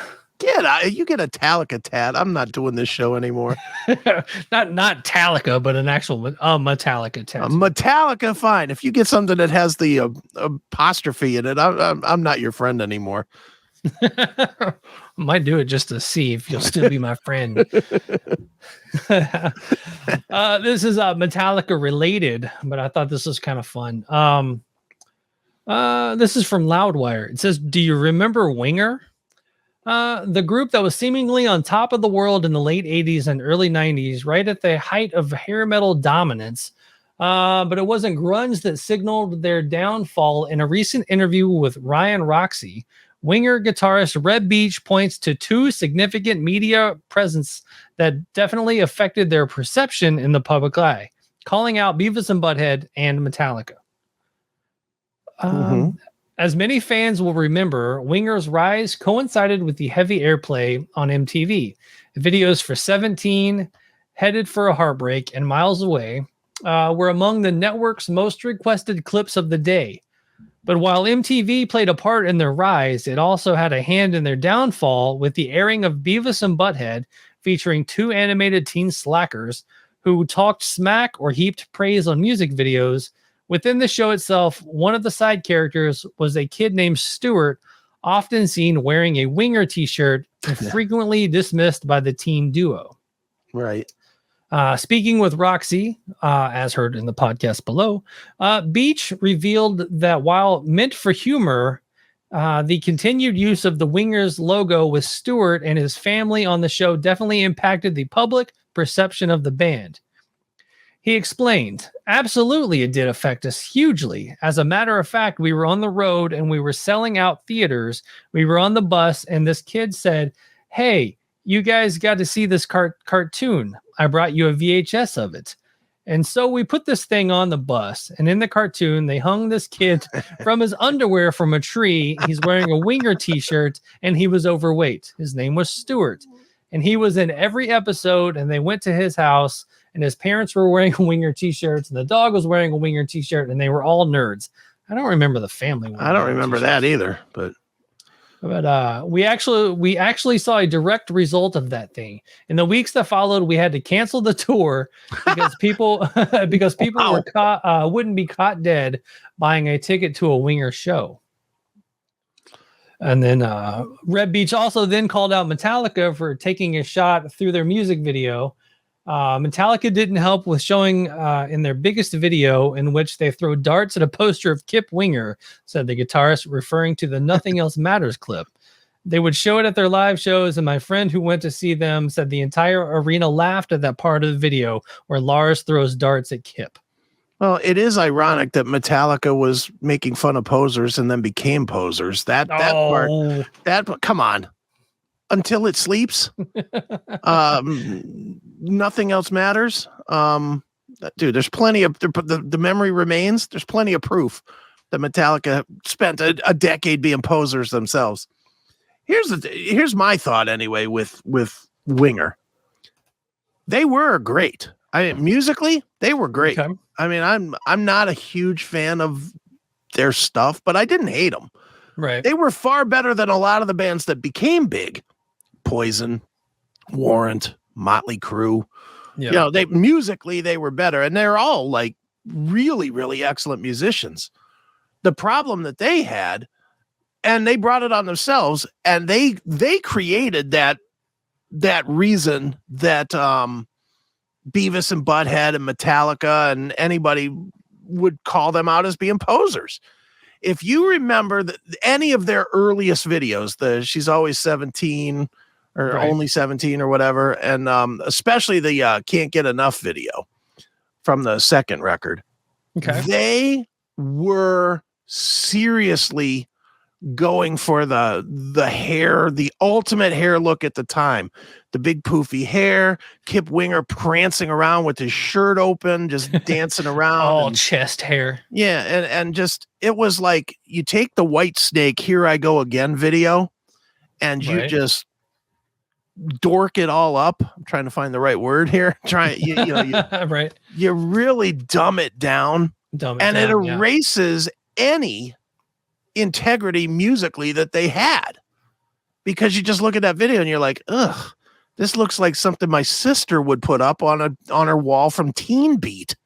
You get a Metallica tat. I'm not doing this show anymore. not Metallica, but an actual Metallica tat. Metallica, fine. If you get something that has the apostrophe in it, I'm not your friend anymore. Might do it just to see if you'll still be my friend. This is Metallica related, but I thought this was kind of fun. This is from Loudwire. It says, do you remember Winger? The group that was seemingly on top of the world in the late 80s and early 90s, right at the height of hair metal dominance. But it wasn't grunge that signaled their downfall. In a recent interview with Ryan Roxy, Winger guitarist Reb Beach points to two significant media presence that definitely affected their perception in the public eye, calling out Beavis and Butthead and Metallica. As many fans will remember, Winger's rise coincided with the heavy airplay on MTV. Videos for 17, Headed for a Heartbreak, and Miles Away were among the network's most requested clips of the day. But while MTV played a part in their rise, it also had a hand in their downfall with the airing of Beavis and Butthead, featuring two animated teen slackers who talked smack or heaped praise on music videos. Within the show itself, one of the side characters was a kid named Stuart, often seen wearing a Winger t-shirt and frequently dismissed by the teen duo. Right. Speaking with Roxy, as heard in the podcast below, Beach revealed that while meant for humor, the continued use of the Wingers logo with Stuart and his family on the show definitely impacted the public perception of the band. He explained, absolutely, it did affect us hugely. As a matter of fact, we were on the road and we were selling out theaters. We were on the bus and this kid said, hey, you guys got to see this cartoon. I brought you a VHS of it. And so we put this thing on the bus, and in the cartoon, they hung this kid from his underwear from a tree. He's wearing a Winger t-shirt and he was overweight. His name was Stuart. And he was in every episode, and they went to his house, and his parents were wearing Winger t-shirts, and the dog was wearing a Winger t-shirt, and they were all nerds. I don't remember the family. I don't remember that either, but we actually saw a direct result of that thing. In the weeks that followed, we had to cancel the tour because people were caught wouldn't be caught dead buying a ticket to a Winger show. And then Reb Beach also then called out Metallica for taking a shot through their music video. Metallica didn't help with showing in their biggest video, in which they throw darts at a poster of Kip Winger, said the guitarist, referring to the Nothing Else Matters clip. They would show it at their live shows, and my friend who went to see them said the entire arena laughed at that part of the video where Lars throws darts at Kip. Well, it is ironic that Metallica was making fun of posers and then became posers. That part, come on. Until it sleeps, nothing else matters. Dude, there's plenty of the memory remains. There's plenty of proof that Metallica spent a decade being posers themselves. Here's my thought anyway with Winger. They were great. Musically, they were great. Okay. I mean, I'm not a huge fan of their stuff, but I didn't hate them. Right. They were far better than a lot of the bands that became big. Poison, Warrant, Motley Crue. Yeah. Musically they were better, and they're all like really, really excellent musicians. The problem that they had, and they brought it on themselves, and they created that reason that Beavis and Butthead and Metallica and anybody would call them out as being posers. If you remember any of their earliest videos, She's Always 17 or right. Only 17 or whatever, and especially the Can't Get Enough video from the second record, they were seriously going for the hair, the ultimate hair look at the time. The big poofy hair, Kip Winger prancing around with his shirt open, just dancing around. All chest hair. Yeah, and just, it was like you take the White Snake Here I Go Again video and you just dork it all up. I'm trying to find the right word here. Right. You really dumb it down. It erases any integrity musically that they had, because you just look at that video and you're like, ugh, this looks like something my sister would put up on her wall from Teen Beat.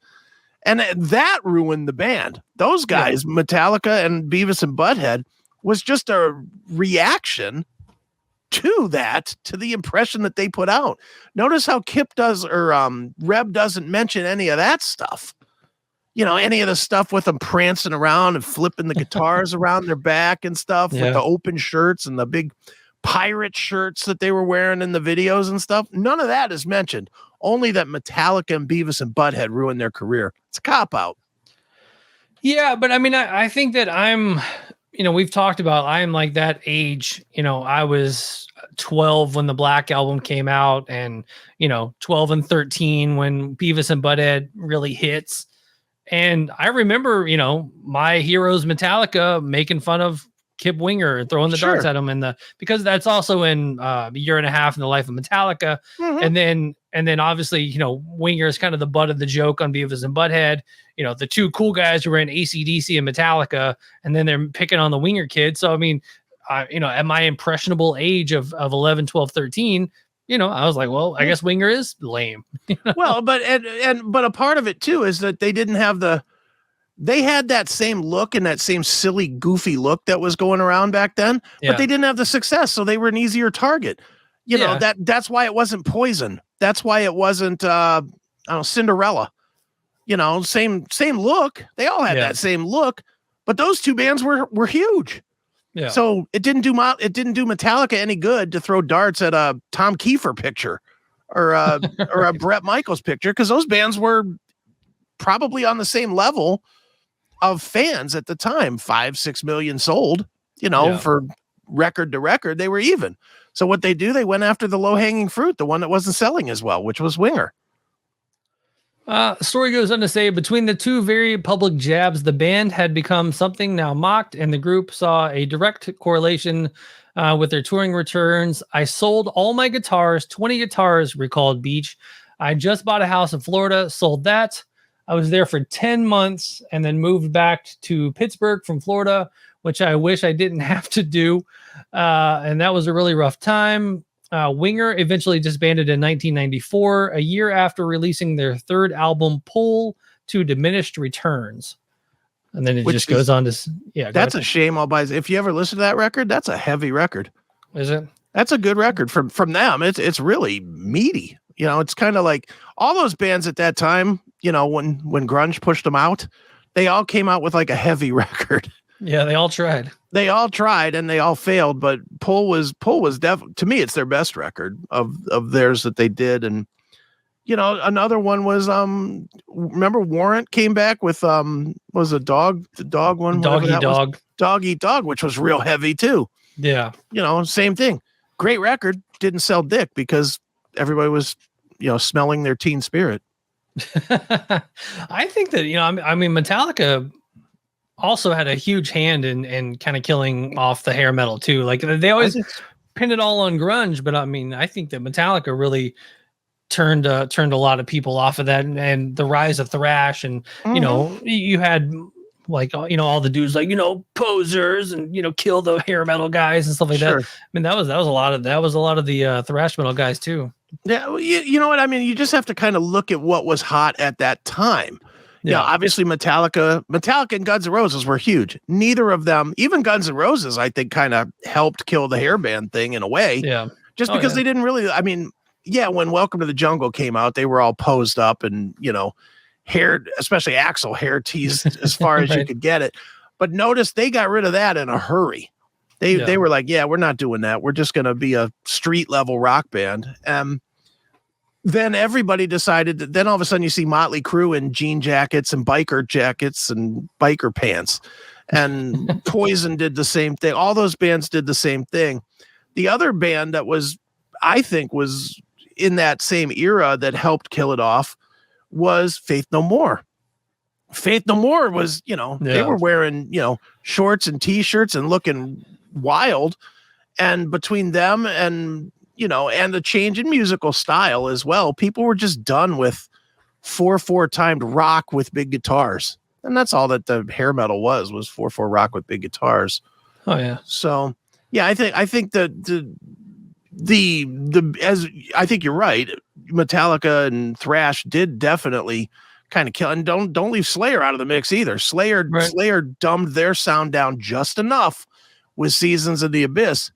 And that ruined the band. Those guys, Metallica and Beavis and Butthead, was just a reaction to the impression that they put out. Notice how Kip does, or Reb doesn't mention any of that stuff. Any of the stuff with them prancing around and flipping the guitars around their back and stuff with the open shirts and the big pirate shirts that they were wearing in the videos and stuff. None of that is mentioned. Only that Metallica and Beavis and Butthead ruined their career. It's a cop-out. Yeah, but I mean, I think that we've talked about, I'm like that age. I was 12 when the Black Album came out, and 12 and 13 when Beavis and Butthead really hits. And I remember, my heroes Metallica making fun of Kip Winger and throwing the darts at him, because that's also in a year and a half in the life of Metallica. Mm-hmm. And then obviously, Winger is kind of the butt of the joke on Beavis and Butthead. The two cool guys who were in AC/DC and Metallica, and then they're picking on the Winger kid. So, I mean, at my impressionable age of 11, 12, 13, I was like, well, I guess Winger is lame. Well, but a part of it too is that they didn't have they had that same look and that same silly, goofy look that was going around back then, but they didn't have the success, so they were an easier target. That's why it wasn't Poison. That's why it wasn't Cinderella. Same look. They all had that same look, but those two bands were huge. Yeah. So it didn't do Metallica any good to throw darts at a Tom Kiefer picture or a Bret Michaels picture, because those bands were probably on the same level of fans at the time. 5-6 million sold, for record to record, they were even. So what they went after the low hanging fruit, the one that wasn't selling as well, which was Winger. Story goes on to say, between the two very public jabs, the band had become something now mocked, and the group saw a direct correlation with their touring returns. I sold all my guitars, 20 guitars, recalled Beach. I just bought a house in Florida, sold that. I was there for 10 months and then moved back to Pittsburgh from Florida, which I wish I didn't have to do. And that was a really rough time. Winger eventually disbanded in 1994, a year after releasing their third album, Pull, to diminished returns. And then it just goes on to, that's a shame. If you ever listen to that record, that's a heavy record. Is it? That's a good record from them. It's really meaty. It's kind of like all those bands at that time, when grunge pushed them out, they all came out with like a heavy record. Yeah, they all tried. They all tried and they all failed, but Pull was definitely, to me, it's their best record of theirs that they did. And another one was remember Warrant came back with was the dog one, Dog Eat Dog. Dog Eat Dog, which was real heavy too. Yeah. Same thing. Great record, didn't sell dick because everybody was smelling their teen spirit. I think that Metallica also had a huge hand in kind of killing off the hair metal too. Like they always pinned it all on grunge, but I mean, I think that Metallica really turned a lot of people off of that, and the rise of thrash, and you had like all the dudes like posers and kill the hair metal guys and stuff like that. I mean, that was a lot of the thrash metal guys too. Yeah, you know what I mean. You just have to kind of look at what was hot at that time. Yeah, obviously Metallica and Guns N' Roses were huge. Neither of them, even Guns N' Roses, I think kind of helped kill the hairband thing in a way. Yeah. Just because they didn't really, I mean, when Welcome to the Jungle came out, they were all posed up and, hair, especially Axl, hair teased as far as you could get it. But notice they got rid of that in a hurry. They were like, we're not doing that. We're just going to be a street level rock band. Then everybody decided that then all of a sudden you see Motley Crue in jean jackets and biker jackets and biker pants, and Poison did the same thing. All those bands did the same thing. The other band that I think was in that same era that helped kill it off was Faith No More. Faith No More was, they were wearing, shorts and t-shirts and looking wild. And between them and, and the change in musical style as well, people were just done with 4/4 timed rock with big guitars. And that's all that the hair metal was 4/4 rock with big guitars. Oh yeah. So yeah, I think that as I think you're right, Metallica and thrash did definitely kind of kill, and don't leave Slayer out of the mix either. Slayer dumbed their sound down just enough with Seasons of the Abyss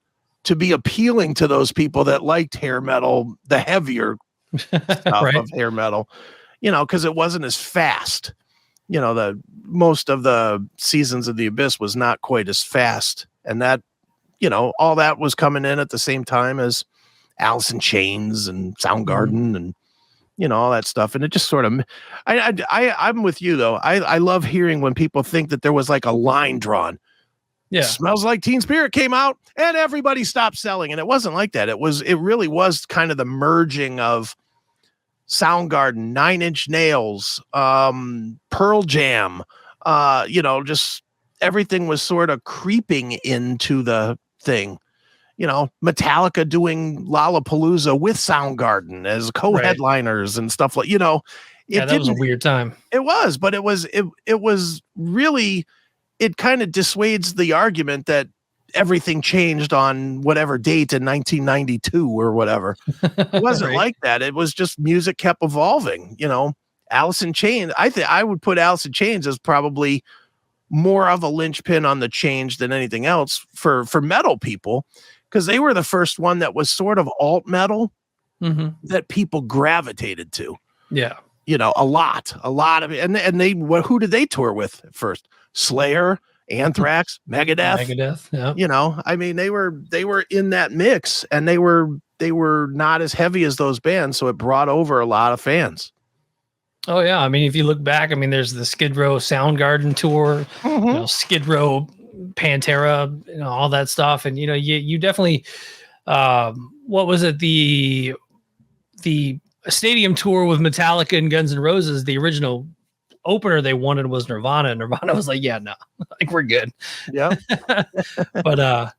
to be appealing to those people that liked hair metal, the heavier stuff of hair metal, because it wasn't as fast. The most of the Seasons of the Abyss was not quite as fast, and that, all that was coming in at the same time as Alice in Chains and Soundgarden and all that stuff. And it just sort of, I'm with you though. I love hearing when people think that there was like a line drawn. Yeah. Smells Like Teen Spirit came out and everybody stopped selling. And it wasn't like that. It really was kind of the merging of Soundgarden, Nine Inch Nails, Pearl Jam, just everything was sort of creeping into the thing. Metallica doing Lollapalooza with Soundgarden as co-headliners and stuff like, that was a weird time. It was, but it was really, it kind of dissuades the argument that everything changed on whatever date in 1992 or whatever. It wasn't like that. It was just music kept evolving. Alice in Chains. I would put Alice in Chains as probably more of a linchpin on the change than anything else for metal people, because they were the first one that was sort of alt metal that people gravitated to. Yeah. A lot of it. And they, who did they tour with at first? Slayer, Anthrax, Megadeth. Yeah. I mean, they were in that mix, and they were not as heavy as those bands. So it brought over a lot of fans. Oh yeah. I mean, if you look back, I mean, there's the Skid Row Soundgarden tour, Skid Row, Pantera, all that stuff. And, you definitely, what was it? The stadium tour with Metallica and Guns N' Roses, the original opener they wanted was Nirvana. And Nirvana was like, yeah, no, like we're good. Yeah. But,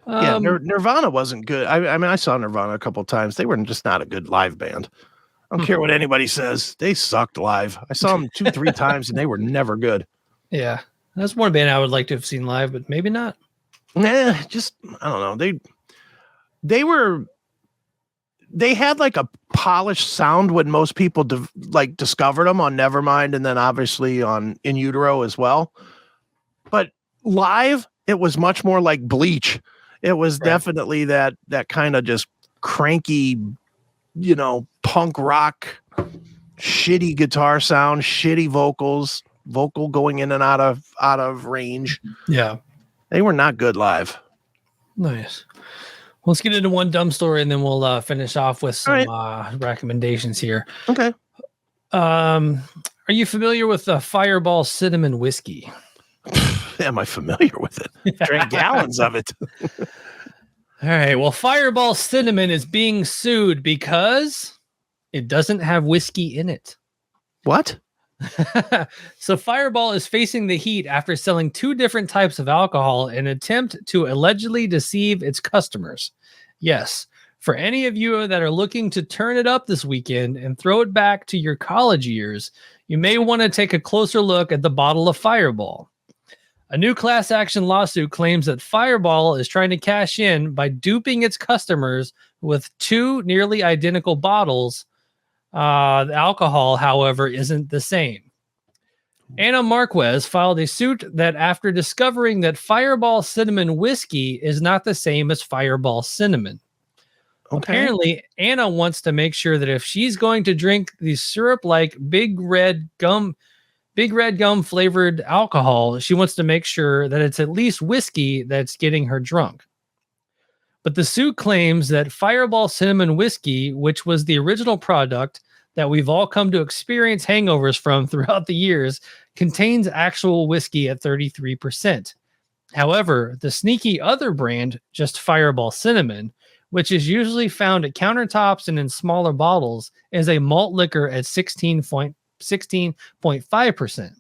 Nirvana wasn't good. I mean, I saw Nirvana a couple of times. They were just not a good live band. I don't care what anybody says. They sucked live. I saw them 2-3 times and they were never good. Yeah. That's one band I would like to have seen live, but maybe not. Nah, just, I don't know. They had like a polished sound when most people discovered them on Nevermind, and then obviously on In Utero as well. But live, it was much more like Bleach. It was definitely that kind of just cranky, punk rock, shitty guitar sound, shitty vocal going in and out of range. Yeah. They were not good live. Nice. Let's get into one dumb story and then we'll finish off with some recommendations here. Okay. Are you familiar with the Fireball Cinnamon Whiskey? Am I familiar with it? Drank gallons of it. All right. Well, Fireball Cinnamon is being sued because it doesn't have whiskey in it. What? So Fireball is facing the heat after selling 2 different types of alcohol in an attempt to allegedly deceive its customers. Yes, for any of you that are looking to turn it up this weekend and throw it back to your college years, you may want to take a closer look at the bottle of Fireball. A new class action lawsuit claims that Fireball is trying to cash in by duping its customers with 2 nearly identical bottles. The alcohol, however, isn't the same. Anna Marquez filed a suit that after discovering that Fireball Cinnamon Whiskey is not the same as Fireball Cinnamon. Okay. Apparently, Anna wants to make sure that if she's going to drink the syrup-like big red gum flavored alcohol, she wants to make sure that it's at least whiskey that's getting her drunk. But the suit claims that Fireball Cinnamon Whiskey, which was the original product that we've all come to experience hangovers from throughout the years, contains actual whiskey at 33%. However, the sneaky other brand, just Fireball Cinnamon, which is usually found at countertops and in smaller bottles, is a malt liquor at 16.5%.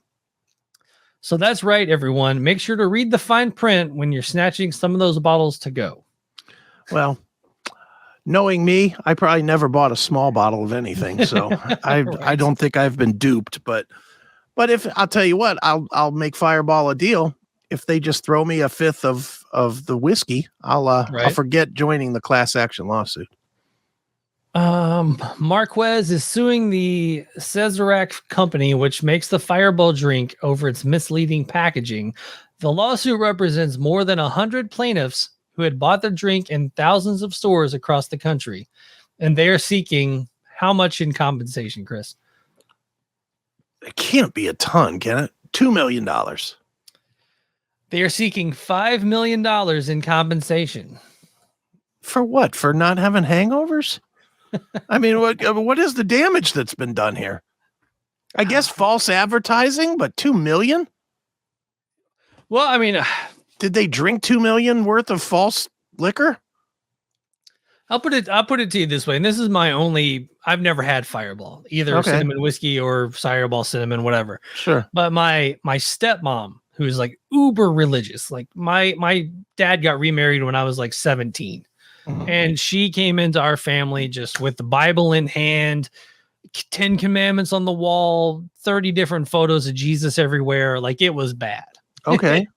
So that's right, everyone. Make sure to read the fine print when you're snatching some of those bottles to go. Well, knowing me, I probably never bought a small bottle of anything, so I don't think I've been duped. But if I'll tell you what, I'll make Fireball a deal. If they just throw me a fifth of the whiskey, I'll forget joining the class action lawsuit. Marquez is suing the Cesarac company, which makes the Fireball drink, over its misleading packaging. The lawsuit represents more than 100 plaintiffs who had bought the drink in thousands of stores across the country. And they are seeking how much in compensation, Chris? It can't be a ton, can it? $2 million. They are seeking $5 million in compensation. For what? For not having hangovers? I mean, what is the damage that's been done here? I guess false advertising, but $2 million? Well, I mean, did they drink $2 million worth of false liquor? I'll put it to you this way, and this is I've never had Fireball, either cinnamon whiskey or Fireball cinnamon, whatever. Sure. But my stepmom, who's like uber religious, like my dad got remarried when I was like 17. Mm-hmm. And she came into our family just with the Bible in hand, 10 commandments on the wall, 30 different photos of Jesus everywhere. Like, it was bad. Okay.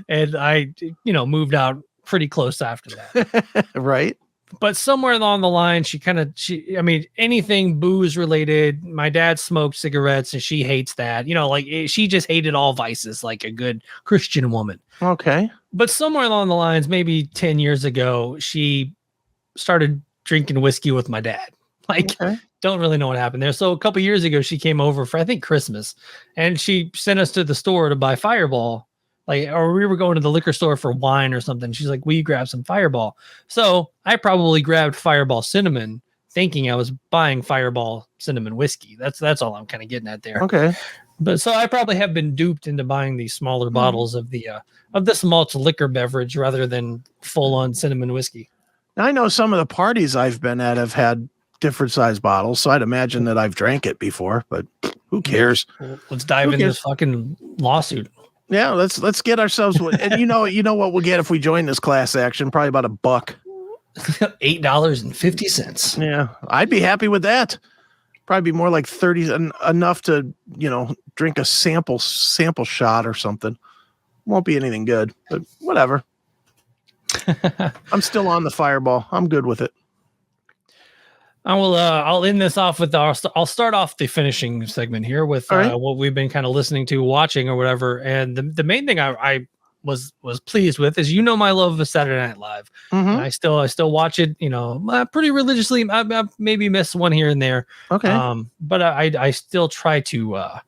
And I, moved out pretty close after that. Right. But somewhere along the line, anything booze related. My dad smoked cigarettes and she hates that. She just hated all vices like a good Christian woman. Okay. But somewhere along the lines, maybe 10 years ago, she started drinking whiskey with my dad. Don't really know what happened there. So a couple years ago, she came over for, I think, Christmas, and she sent us to the store to buy Fireball. Or we were going to the liquor store for wine or something. She's like, will you grab some Fireball? So I probably grabbed Fireball Cinnamon thinking I was buying Fireball Cinnamon Whiskey. That's all I'm kind of getting at there. Okay. But so I probably have been duped into buying these smaller bottles of this malt liquor beverage rather than full on cinnamon whiskey. I know some of the parties I've been at have had different size bottles, so I'd imagine that I've drank it before, but who cares? Well, let's dive into this fucking lawsuit. Yeah, let's get ourselves, and you know what we'll get if we join this class action? Probably about $1. $8.50. Yeah, I'd be happy with that. Probably be more like 30, enough to drink a sample shot or something. Won't be anything good, but whatever. I'm still on the Fireball. I'm good with it. I'll end this off with I'll start off the finishing segment here with what we've been kind of listening to, watching or whatever. And the main thing I was pleased with is, my love of Saturday Night Live. Mm-hmm. And I still watch it, pretty religiously. I maybe miss one here and there. Okay. But I still try to,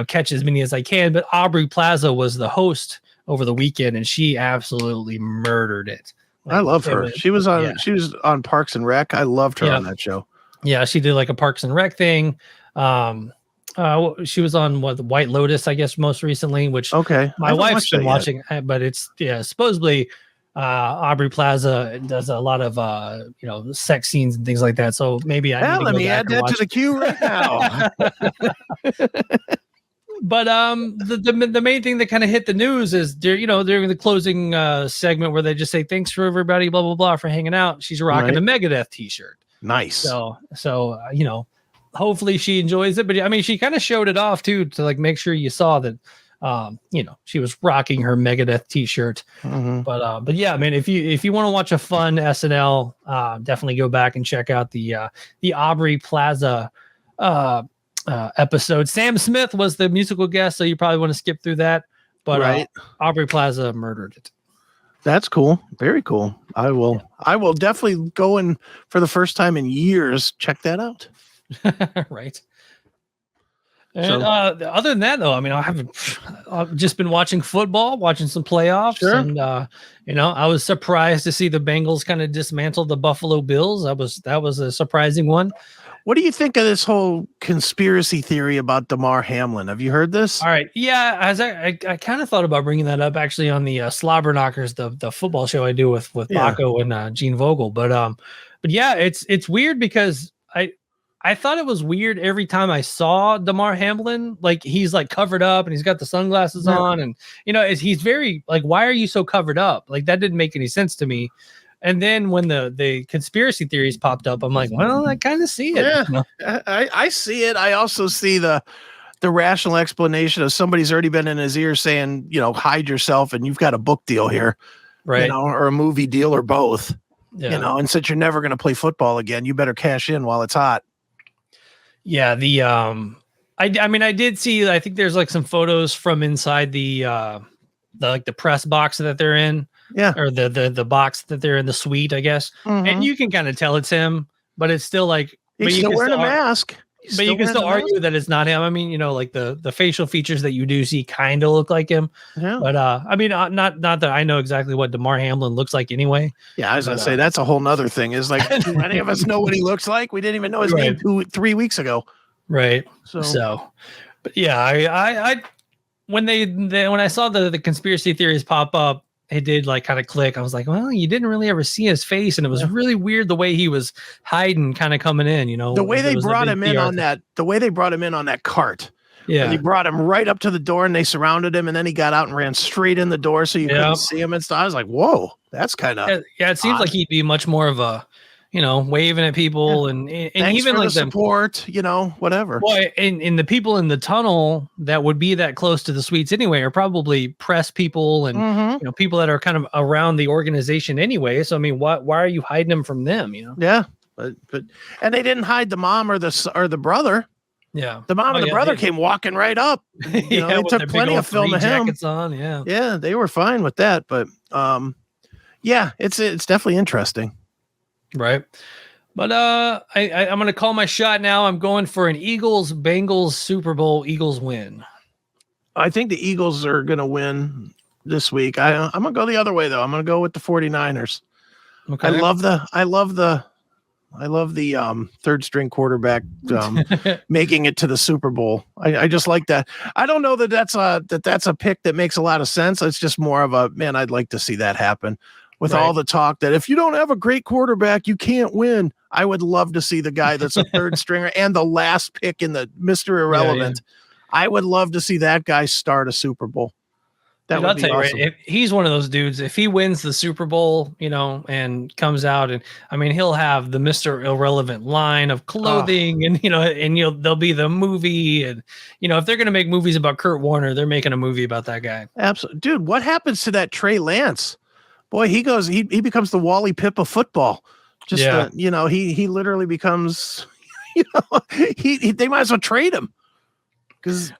catch as many as I can. But Aubrey Plaza was the host over the weekend, and she absolutely murdered it. I love her. She was on Parks and Rec. I loved her on that show. Yeah, she did like a Parks and Rec thing. She was on the White Lotus, I guess, most recently, which my wife's been watching, but it's supposedly Aubrey Plaza does a lot of sex scenes and things like that. So maybe let me add that to the queue right now. But the main thing that kind of hit the news is during the closing segment where they just say thanks for everybody, blah blah blah, for hanging out. She's rocking a Megadeth t-shirt. Nice. So hopefully she enjoys it. But I mean, she kind of showed it off too to like make sure you saw that she was rocking her Megadeth t-shirt. Mm-hmm. But yeah, I mean, if you want to watch a fun SNL, definitely go back and check out the Aubrey Plaza episode. Sam Smith was the musical guest, so you probably want to skip through that. But Aubrey Plaza murdered it. That's cool. Very cool. I will definitely go in for the first time in years. Check that out. Right. And other than that, though, I mean, I've just been watching football, watching some playoffs, and I was surprised to see the Bengals kind of dismantle the Buffalo Bills. That was a surprising one. What do you think of this whole conspiracy theory about Damar Hamlin? Have you heard this? All right. Yeah. I kind of thought about bringing that up actually on the Slobber Knockers, the football show I do with Baco and Gene Vogel. But yeah, it's weird because I thought it was weird every time I saw Damar Hamlin, like he's like covered up and he's got the sunglasses on, and he's very like, why are you so covered up? Like that didn't make any sense to me. And then when the conspiracy theories popped up, I'm like, well, I kind of see it. Yeah, I see it. I also see the rational explanation of somebody's already been in his ear saying, hide yourself and you've got a book deal here, right? Or a movie deal or both, and since you're never going to play football again, you better cash in while it's hot. Yeah. I mean, I did see, I think there's like some photos from inside the press box that they're in. Yeah. Or the box that they're in, the suite, I guess. Mm-hmm. And you can kind of tell it's him, but it's still like he's still wearing a mask. But you can still argue that it's not him. I mean, like the facial features that you do see kind of look like him. Yeah. But I mean, not that I know exactly what Damar Hamlin looks like anyway. Yeah, I was gonna say that's a whole nother thing. Is like, do any of us know what he looks like? We didn't even know his name 3 weeks ago. Right. So but yeah, I when I saw the conspiracy theories pop up, it did like kind of click. I was like, well, you didn't really ever see his face, and it was really weird the way he was hiding, kind of coming in. The way they brought him in on that. The way they brought him in on that cart. Yeah, they brought him right up to the door, and they surrounded him, and then he got out and ran straight in the door, so you couldn't see him and stuff. I was like, whoa, that's kind of It seems like he'd be much more of a waving at people and even like the support, whatever. Well, and the people in the tunnel that would be that close to the suites anyway are probably press people and people that are kind of around the organization anyway. So I mean, why are you hiding them from them? Yeah, but and they didn't hide the mom or the brother. Yeah, the mom and the brother came walking right up. They took plenty of film of him. On, yeah, they were fine with that. But it's definitely interesting. Right. But I'm going to call my shot now. I'm going for an Eagles-Bengals Super Bowl. Eagles win. I think the Eagles are going to win this week. I'm going to go the other way, though. I'm going to go with the 49ers. Okay. I love the third string quarterback making it to the Super Bowl. I just like that. I don't know that's a pick that makes a lot of sense. It's just more of a, man, I'd like to see that happen. With all the talk that if you don't have a great quarterback, you can't win. I would love to see the guy that's a third stringer and the last pick in the Mr. Irrelevant. Yeah. I would love to see that guy start a Super Bowl. That would be awesome. Right, if he's one of those dudes, if he wins the Super Bowl, and comes out and I mean, he'll have the Mr. Irrelevant line of clothing and there'll be the movie and if they're going to make movies about Kurt Warner, they're making a movie about that guy. Absolutely. Dude, what happens to that Trey Lance? Boy, he becomes the Wally Pipp of football. He literally becomes, they might as well trade him.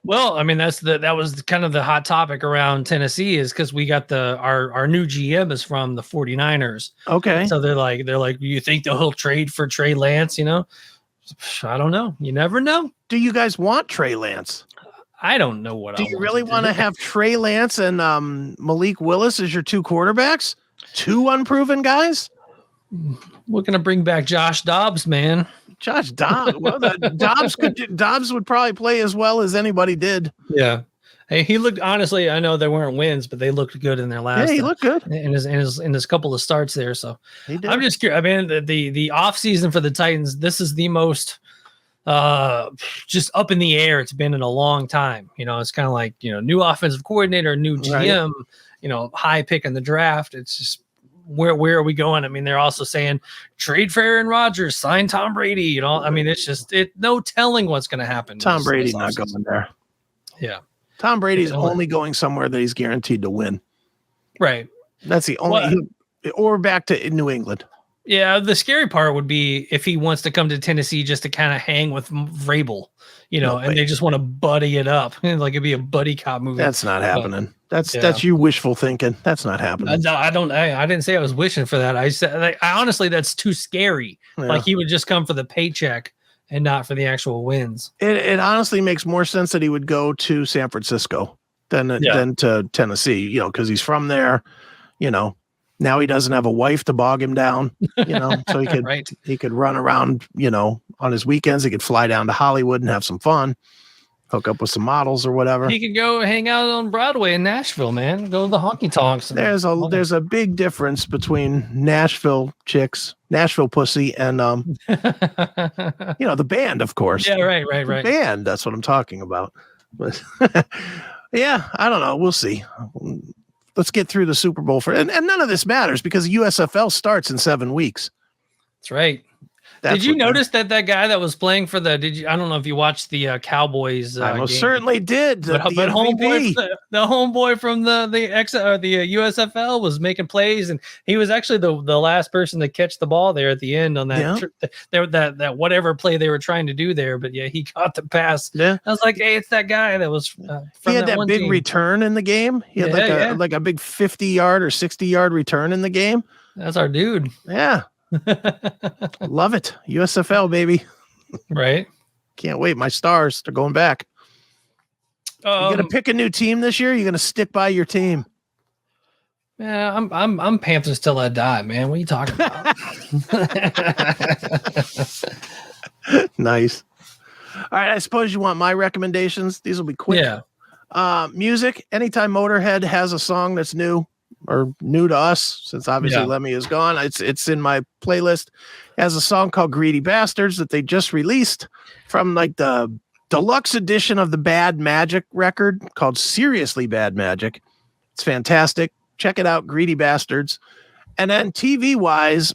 Well, I mean, that was kind of the hot topic around Tennessee is because we got our new GM is from the 49ers. Okay. So they're like, you think he'll trade for Trey Lance? I don't know. You never know. Do you guys want Trey Lance? I don't know what. Do you really want to have Trey Lance and Malik Willis as your two quarterbacks? Two unproven guys? We're gonna bring back Josh Dobbs, man. Josh Dobbs. Well, Dobbs would probably play as well as anybody did. Yeah. Hey, he looked, honestly, I know there weren't wins, but they looked good in their last. Yeah, he looked good in his couple of starts there. So I'm just curious. I mean, the off season for the Titans, this is the most just up in the air it's been in a long time. It's kind of like, new offensive coordinator, new GM, right. High pick in the draft. It's just where are we going? I mean, they're also saying trade for Aaron Rodgers, sign Tom Brady. I mean, it's just no telling what's going to happen. Tom Brady's not going there. Yeah. Tom Brady's only going somewhere that he's guaranteed to win. Right. That's the only, or back to New England. Yeah. The scary part would be if he wants to come to Tennessee just to kind of hang with Vrabel, and they just want to buddy it up. Like it'd be a buddy cop movie. That's not happening. That's you wishful thinking. That's not happening. No, I didn't say I was wishing for that. I said, I honestly, that's too scary. Yeah. Like he would just come for the paycheck and not for the actual wins. It honestly makes more sense that he would go to San Francisco than to Tennessee, because he's from there, Now he doesn't have a wife to bog him down, so he could he could run around, on his weekends. He could fly down to Hollywood and have some fun, hook up with some models or whatever. He could go hang out on Broadway in Nashville, man. Go to the honky tonks. There's a big difference between Nashville chicks, Nashville pussy, and the band, of course. Yeah, right. The band, that's what I'm talking about. But yeah, I don't know. We'll see. Let's get through the Super Bowl and none of this matters because the USFL starts in 7 weeks. That's right. Did you notice that guy that was playing for I don't know if you watched the Cowboys. I most certainly did. But homeboy, the homeboy from the USFL was making plays, and he was actually the last person to catch the ball there at the end on that that whatever play they were trying to do there. But yeah, he caught the pass. Yeah, I was like, hey, it's that guy that was. He had that big team. Return in the game. He had like a big 50-yard or 60-yard return in the game. That's our dude. Yeah. Love it. USFL, baby. Right. Can't wait. My Stars, they're going back. You gonna pick a new team this year? You're gonna stick by your team? Yeah, I'm Panthers till I die, man. What are you talking about? Nice. All right, I suppose you want my recommendations. These will be quick. Yeah. Music. Anytime Motorhead has a song that's new or new to us, since obviously Lemmy is gone, it's in my playlist. It has a song called Greedy Bastards that they just released from like the deluxe edition of the Bad Magic record called Seriously Bad Magic. It's fantastic. Check it out, Greedy Bastards. And then TV wise,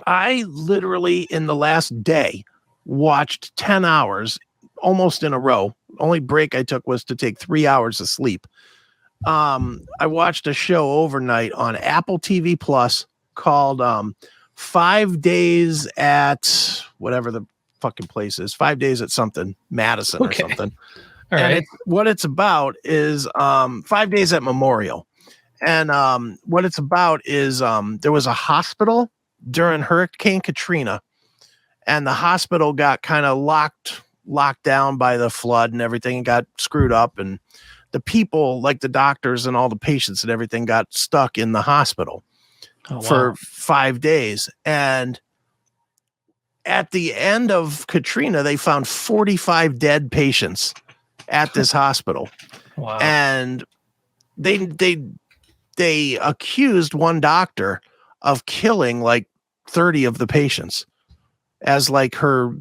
I literally in the last day watched 10 hours almost in a row. Only break I took was to take 3 hours of sleep. I watched a show overnight on Apple TV Plus called 5 Days at whatever the fucking place is. 5 Days at something, Madison or something. All right. What it's about is 5 Days at Memorial. And what it's about is there was a hospital during Hurricane Katrina, and the hospital got kind of locked down by the flood and everything, and got screwed up, and the people, like the doctors and all the patients and everything, got stuck in the hospital for 5 days. And at the end of Katrina, they found 45 dead patients at this hospital. Wow. And they accused one doctor of killing like 30 of the patients as like her.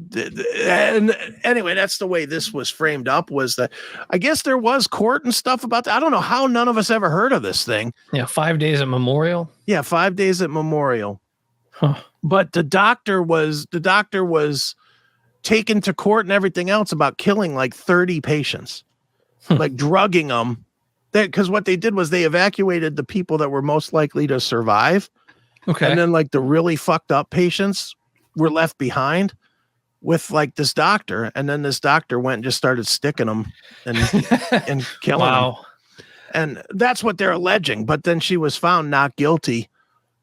And anyway, that's the way this was framed up, was that I guess there was court and stuff about that. I don't know how none of us ever heard of this thing. Yeah. 5 days at Memorial. Yeah. 5 days at Memorial. Huh. But the doctor was taken to court and everything else about killing like 30 patients, like drugging them. Because what they did was they evacuated the people that were most likely to survive. Okay. And then like the really fucked up patients were left behind with like this doctor. And then this doctor went and just started sticking them and killing them. And that's what they're alleging. But then she was found not guilty,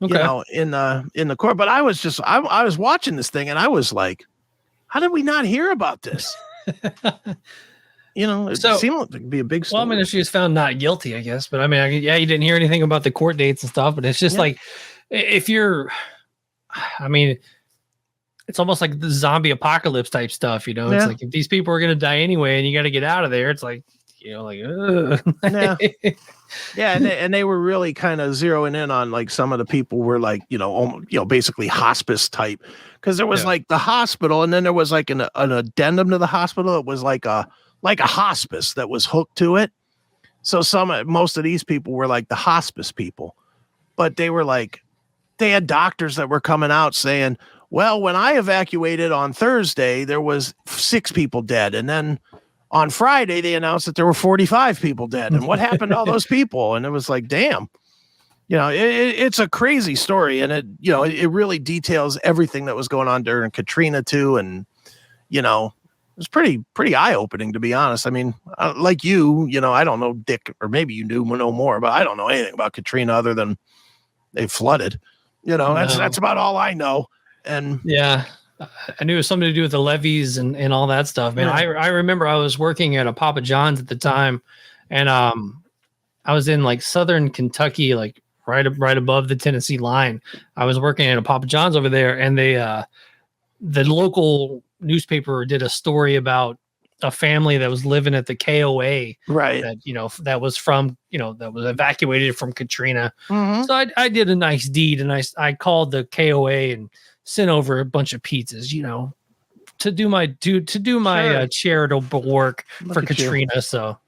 in the court. But I was watching this thing and I was like, how did we not hear about this? it seemed like it'd be a big story. Well, I mean, if she was found not guilty, I guess. But I mean, you didn't hear anything about the court dates and stuff. But it's just like, if you're, I mean, it's almost like the zombie apocalypse type stuff. It's like if these people are going to die anyway, and you got to get out of there, it's like, and they were really kind of zeroing in on like some of the people were like, basically hospice type, because there was like the hospital, and then there was like an addendum to the hospital. It was like a hospice that was hooked to it. So most of these people were like the hospice people, but they were like, they had doctors that were coming out saying, well, when I evacuated on Thursday, there was 6 people dead. And then on Friday, they announced that there were 45 people dead. And what happened to all those people? And it was like, damn, it's a crazy story. And it really details everything that was going on during Katrina too. And, it was pretty eye-opening, to be honest. I mean, like I don't know, Dick, or maybe you know more, but I don't know anything about Katrina other than they flooded. That's about all I know. And yeah, I knew it was something to do with the levees and all that stuff, man. I remember I was working at a Papa John's at the time, and I was in like southern Kentucky, like right above the Tennessee line. I was working at a Papa John's over there, and they the local newspaper did a story about a family that was living at the KOA, right? That that was from that was evacuated from Katrina. Mm-hmm. So I did a nice deed, and I called the KOA and sent over a bunch of pizzas, to do my charitable work for Katrina. So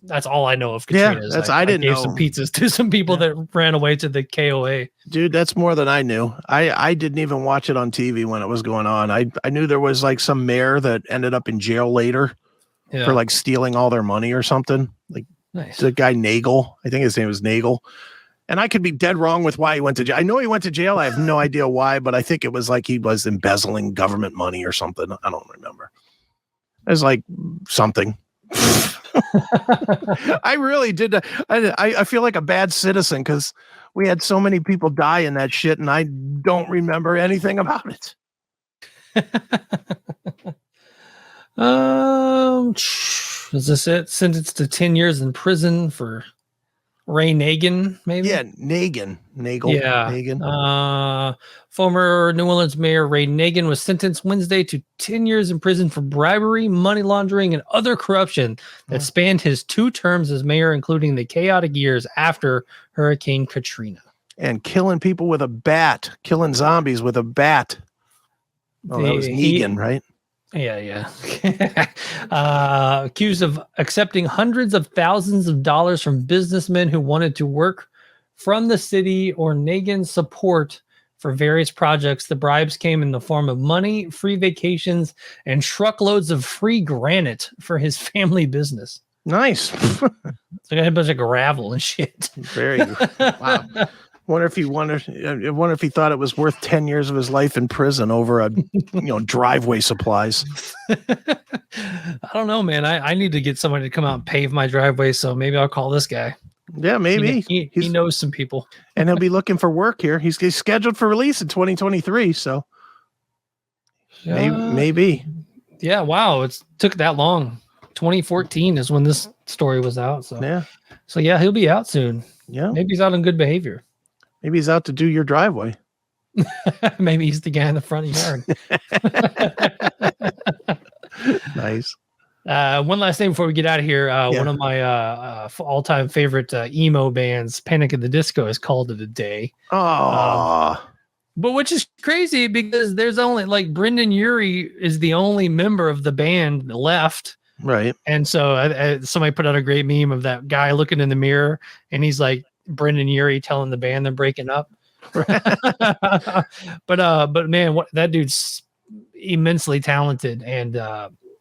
that's all I know of Katrina. Yeah, I didn't know. Some pizzas to some people that ran away to the KOA. Dude, that's more than I knew. I didn't even watch it on TV when it was going on. I knew there was like some mayor that ended up in jail later for like stealing all their money or something. Like the guy Nagel, I think his name was Nagel. And I could be dead wrong with why he went to jail. I know he went to jail. I have no idea why, but I think it was like he was embezzling government money or something. I don't remember. It was like something. I really did. I feel like a bad citizen because we had so many people die in that shit, and I don't remember anything about it. Is this it? Sentenced to 10 years in prison for Ray Nagin, maybe? Yeah, Nagel. Yeah. Nagin. Former New Orleans Mayor Ray Nagin was sentenced Wednesday to 10 years in prison for bribery, money laundering, and other corruption that spanned his 2 terms as mayor, including the chaotic years after Hurricane Katrina. And killing people with a bat, killing zombies with a bat. Oh, that was Negan, right? Yeah. Accused of accepting hundreds of thousands of dollars from businessmen who wanted to work from the city or Nagin's support for various projects. The bribes came in the form of money, free vacations, and truckloads of free granite for his family business. Nice. So I had a bunch of gravel and shit. Very wow. I wonder if he thought it was worth 10 years of his life in prison over driveway supplies. I don't know, man. I need to get somebody to come out and pave my driveway, so maybe I'll call this guy. Yeah, maybe. He knows some people. And he'll be looking for work here. He's scheduled for release in 2023, so maybe. Yeah, wow. It took that long. 2014 is when this story was out. So yeah, he'll be out soon. Yeah. Maybe he's out on good behavior. Maybe he's out to do your driveway. Maybe he's the guy in the front yard. Nice. One last thing before we get out of here. One of my all-time favorite emo bands, Panic at the Disco, is called it a day. Oh. But which is crazy because there's only like Brendan Urie is the only member of the band left. Right. And so somebody put out a great meme of that guy looking in the mirror and he's like Brendan Urie telling the band they're breaking up. But man, that dude's immensely talented and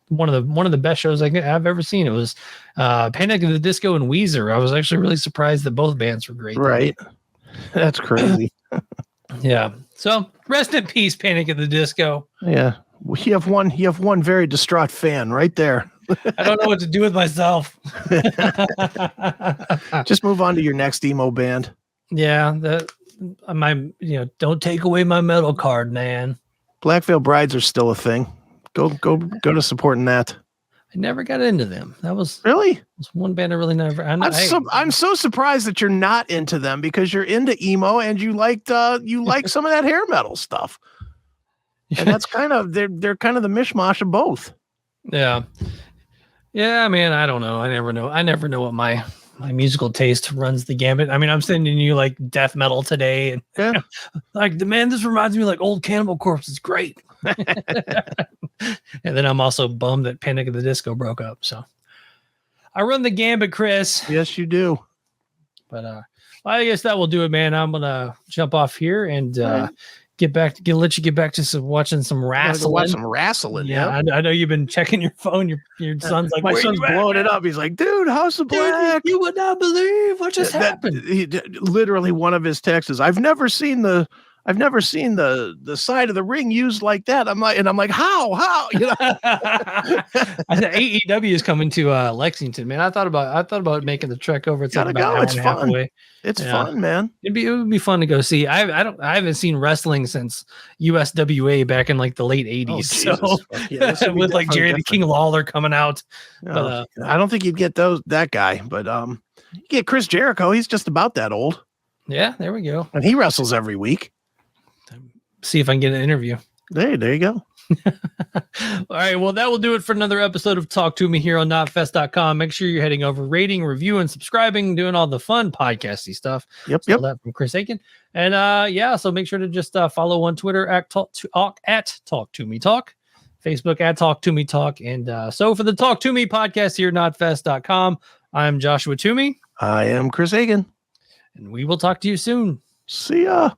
one of the best shows I've ever seen. It was Panic at the Disco and Weezer. I was actually really surprised that both bands were great. Right. That's crazy. Yeah. So rest in peace, Panic at the Disco. Yeah. You have one very distraught fan right there. I don't know what to do with myself. Just move on to your next emo band. Yeah. Don't take away my metal card, man. Black Veil Brides are still a thing. Go to supporting that. I never got into them. That was really one band I really never. I'm so surprised that you're not into them because you're into emo and you liked some of that hair metal stuff. And that's kind of they're kind of the mishmash of both. Yeah. Yeah, man, I don't know. I never know what my musical taste runs the gambit. I mean, I'm sending you like death metal today, and like this reminds me of like old Cannibal Corpse. It's great. And then I'm also bummed that Panic at the Disco broke up. So I run the gambit, Chris. Yes, you do. But I guess that will do it, man. I'm gonna jump off here and let you get back to watching some wrestling. Watch some wrestling. Yeah, I know you've been checking your phone. Your son's like, my son's blowing it up. He's like, dude, House of Black. You would not believe what just happened. Literally, one of his texts is, I've never seen the side of the ring used like that. I'm like, how? You know? AEW is coming to Lexington, man. I thought about making the trek over. It's like about an hour and a half away. It's fun, man. It would be fun to go see. I haven't seen wrestling since USWA back in like the late 80s. So with like Jerry the King Lawler coming out. No, but, I don't think you'd get that guy, but you get Chris Jericho. He's just about that old. Yeah, there we go. And he wrestles every week. See if I can get an interview. Hey, there you go. All right. Well, that will do it for another episode of Talk to Me here on notfest.com. Make sure you're heading over, rating, reviewing, subscribing, doing all the fun podcasty stuff. Yep. That from Chris Akin. And so make sure to just follow on Twitter at Talk to Me Talk, Facebook at Talk to Me Talk. And so for the Talk to Me podcast here, notfest.com, I'm Joshua Toomey. I am Chris Akin. And we will talk to you soon. See ya.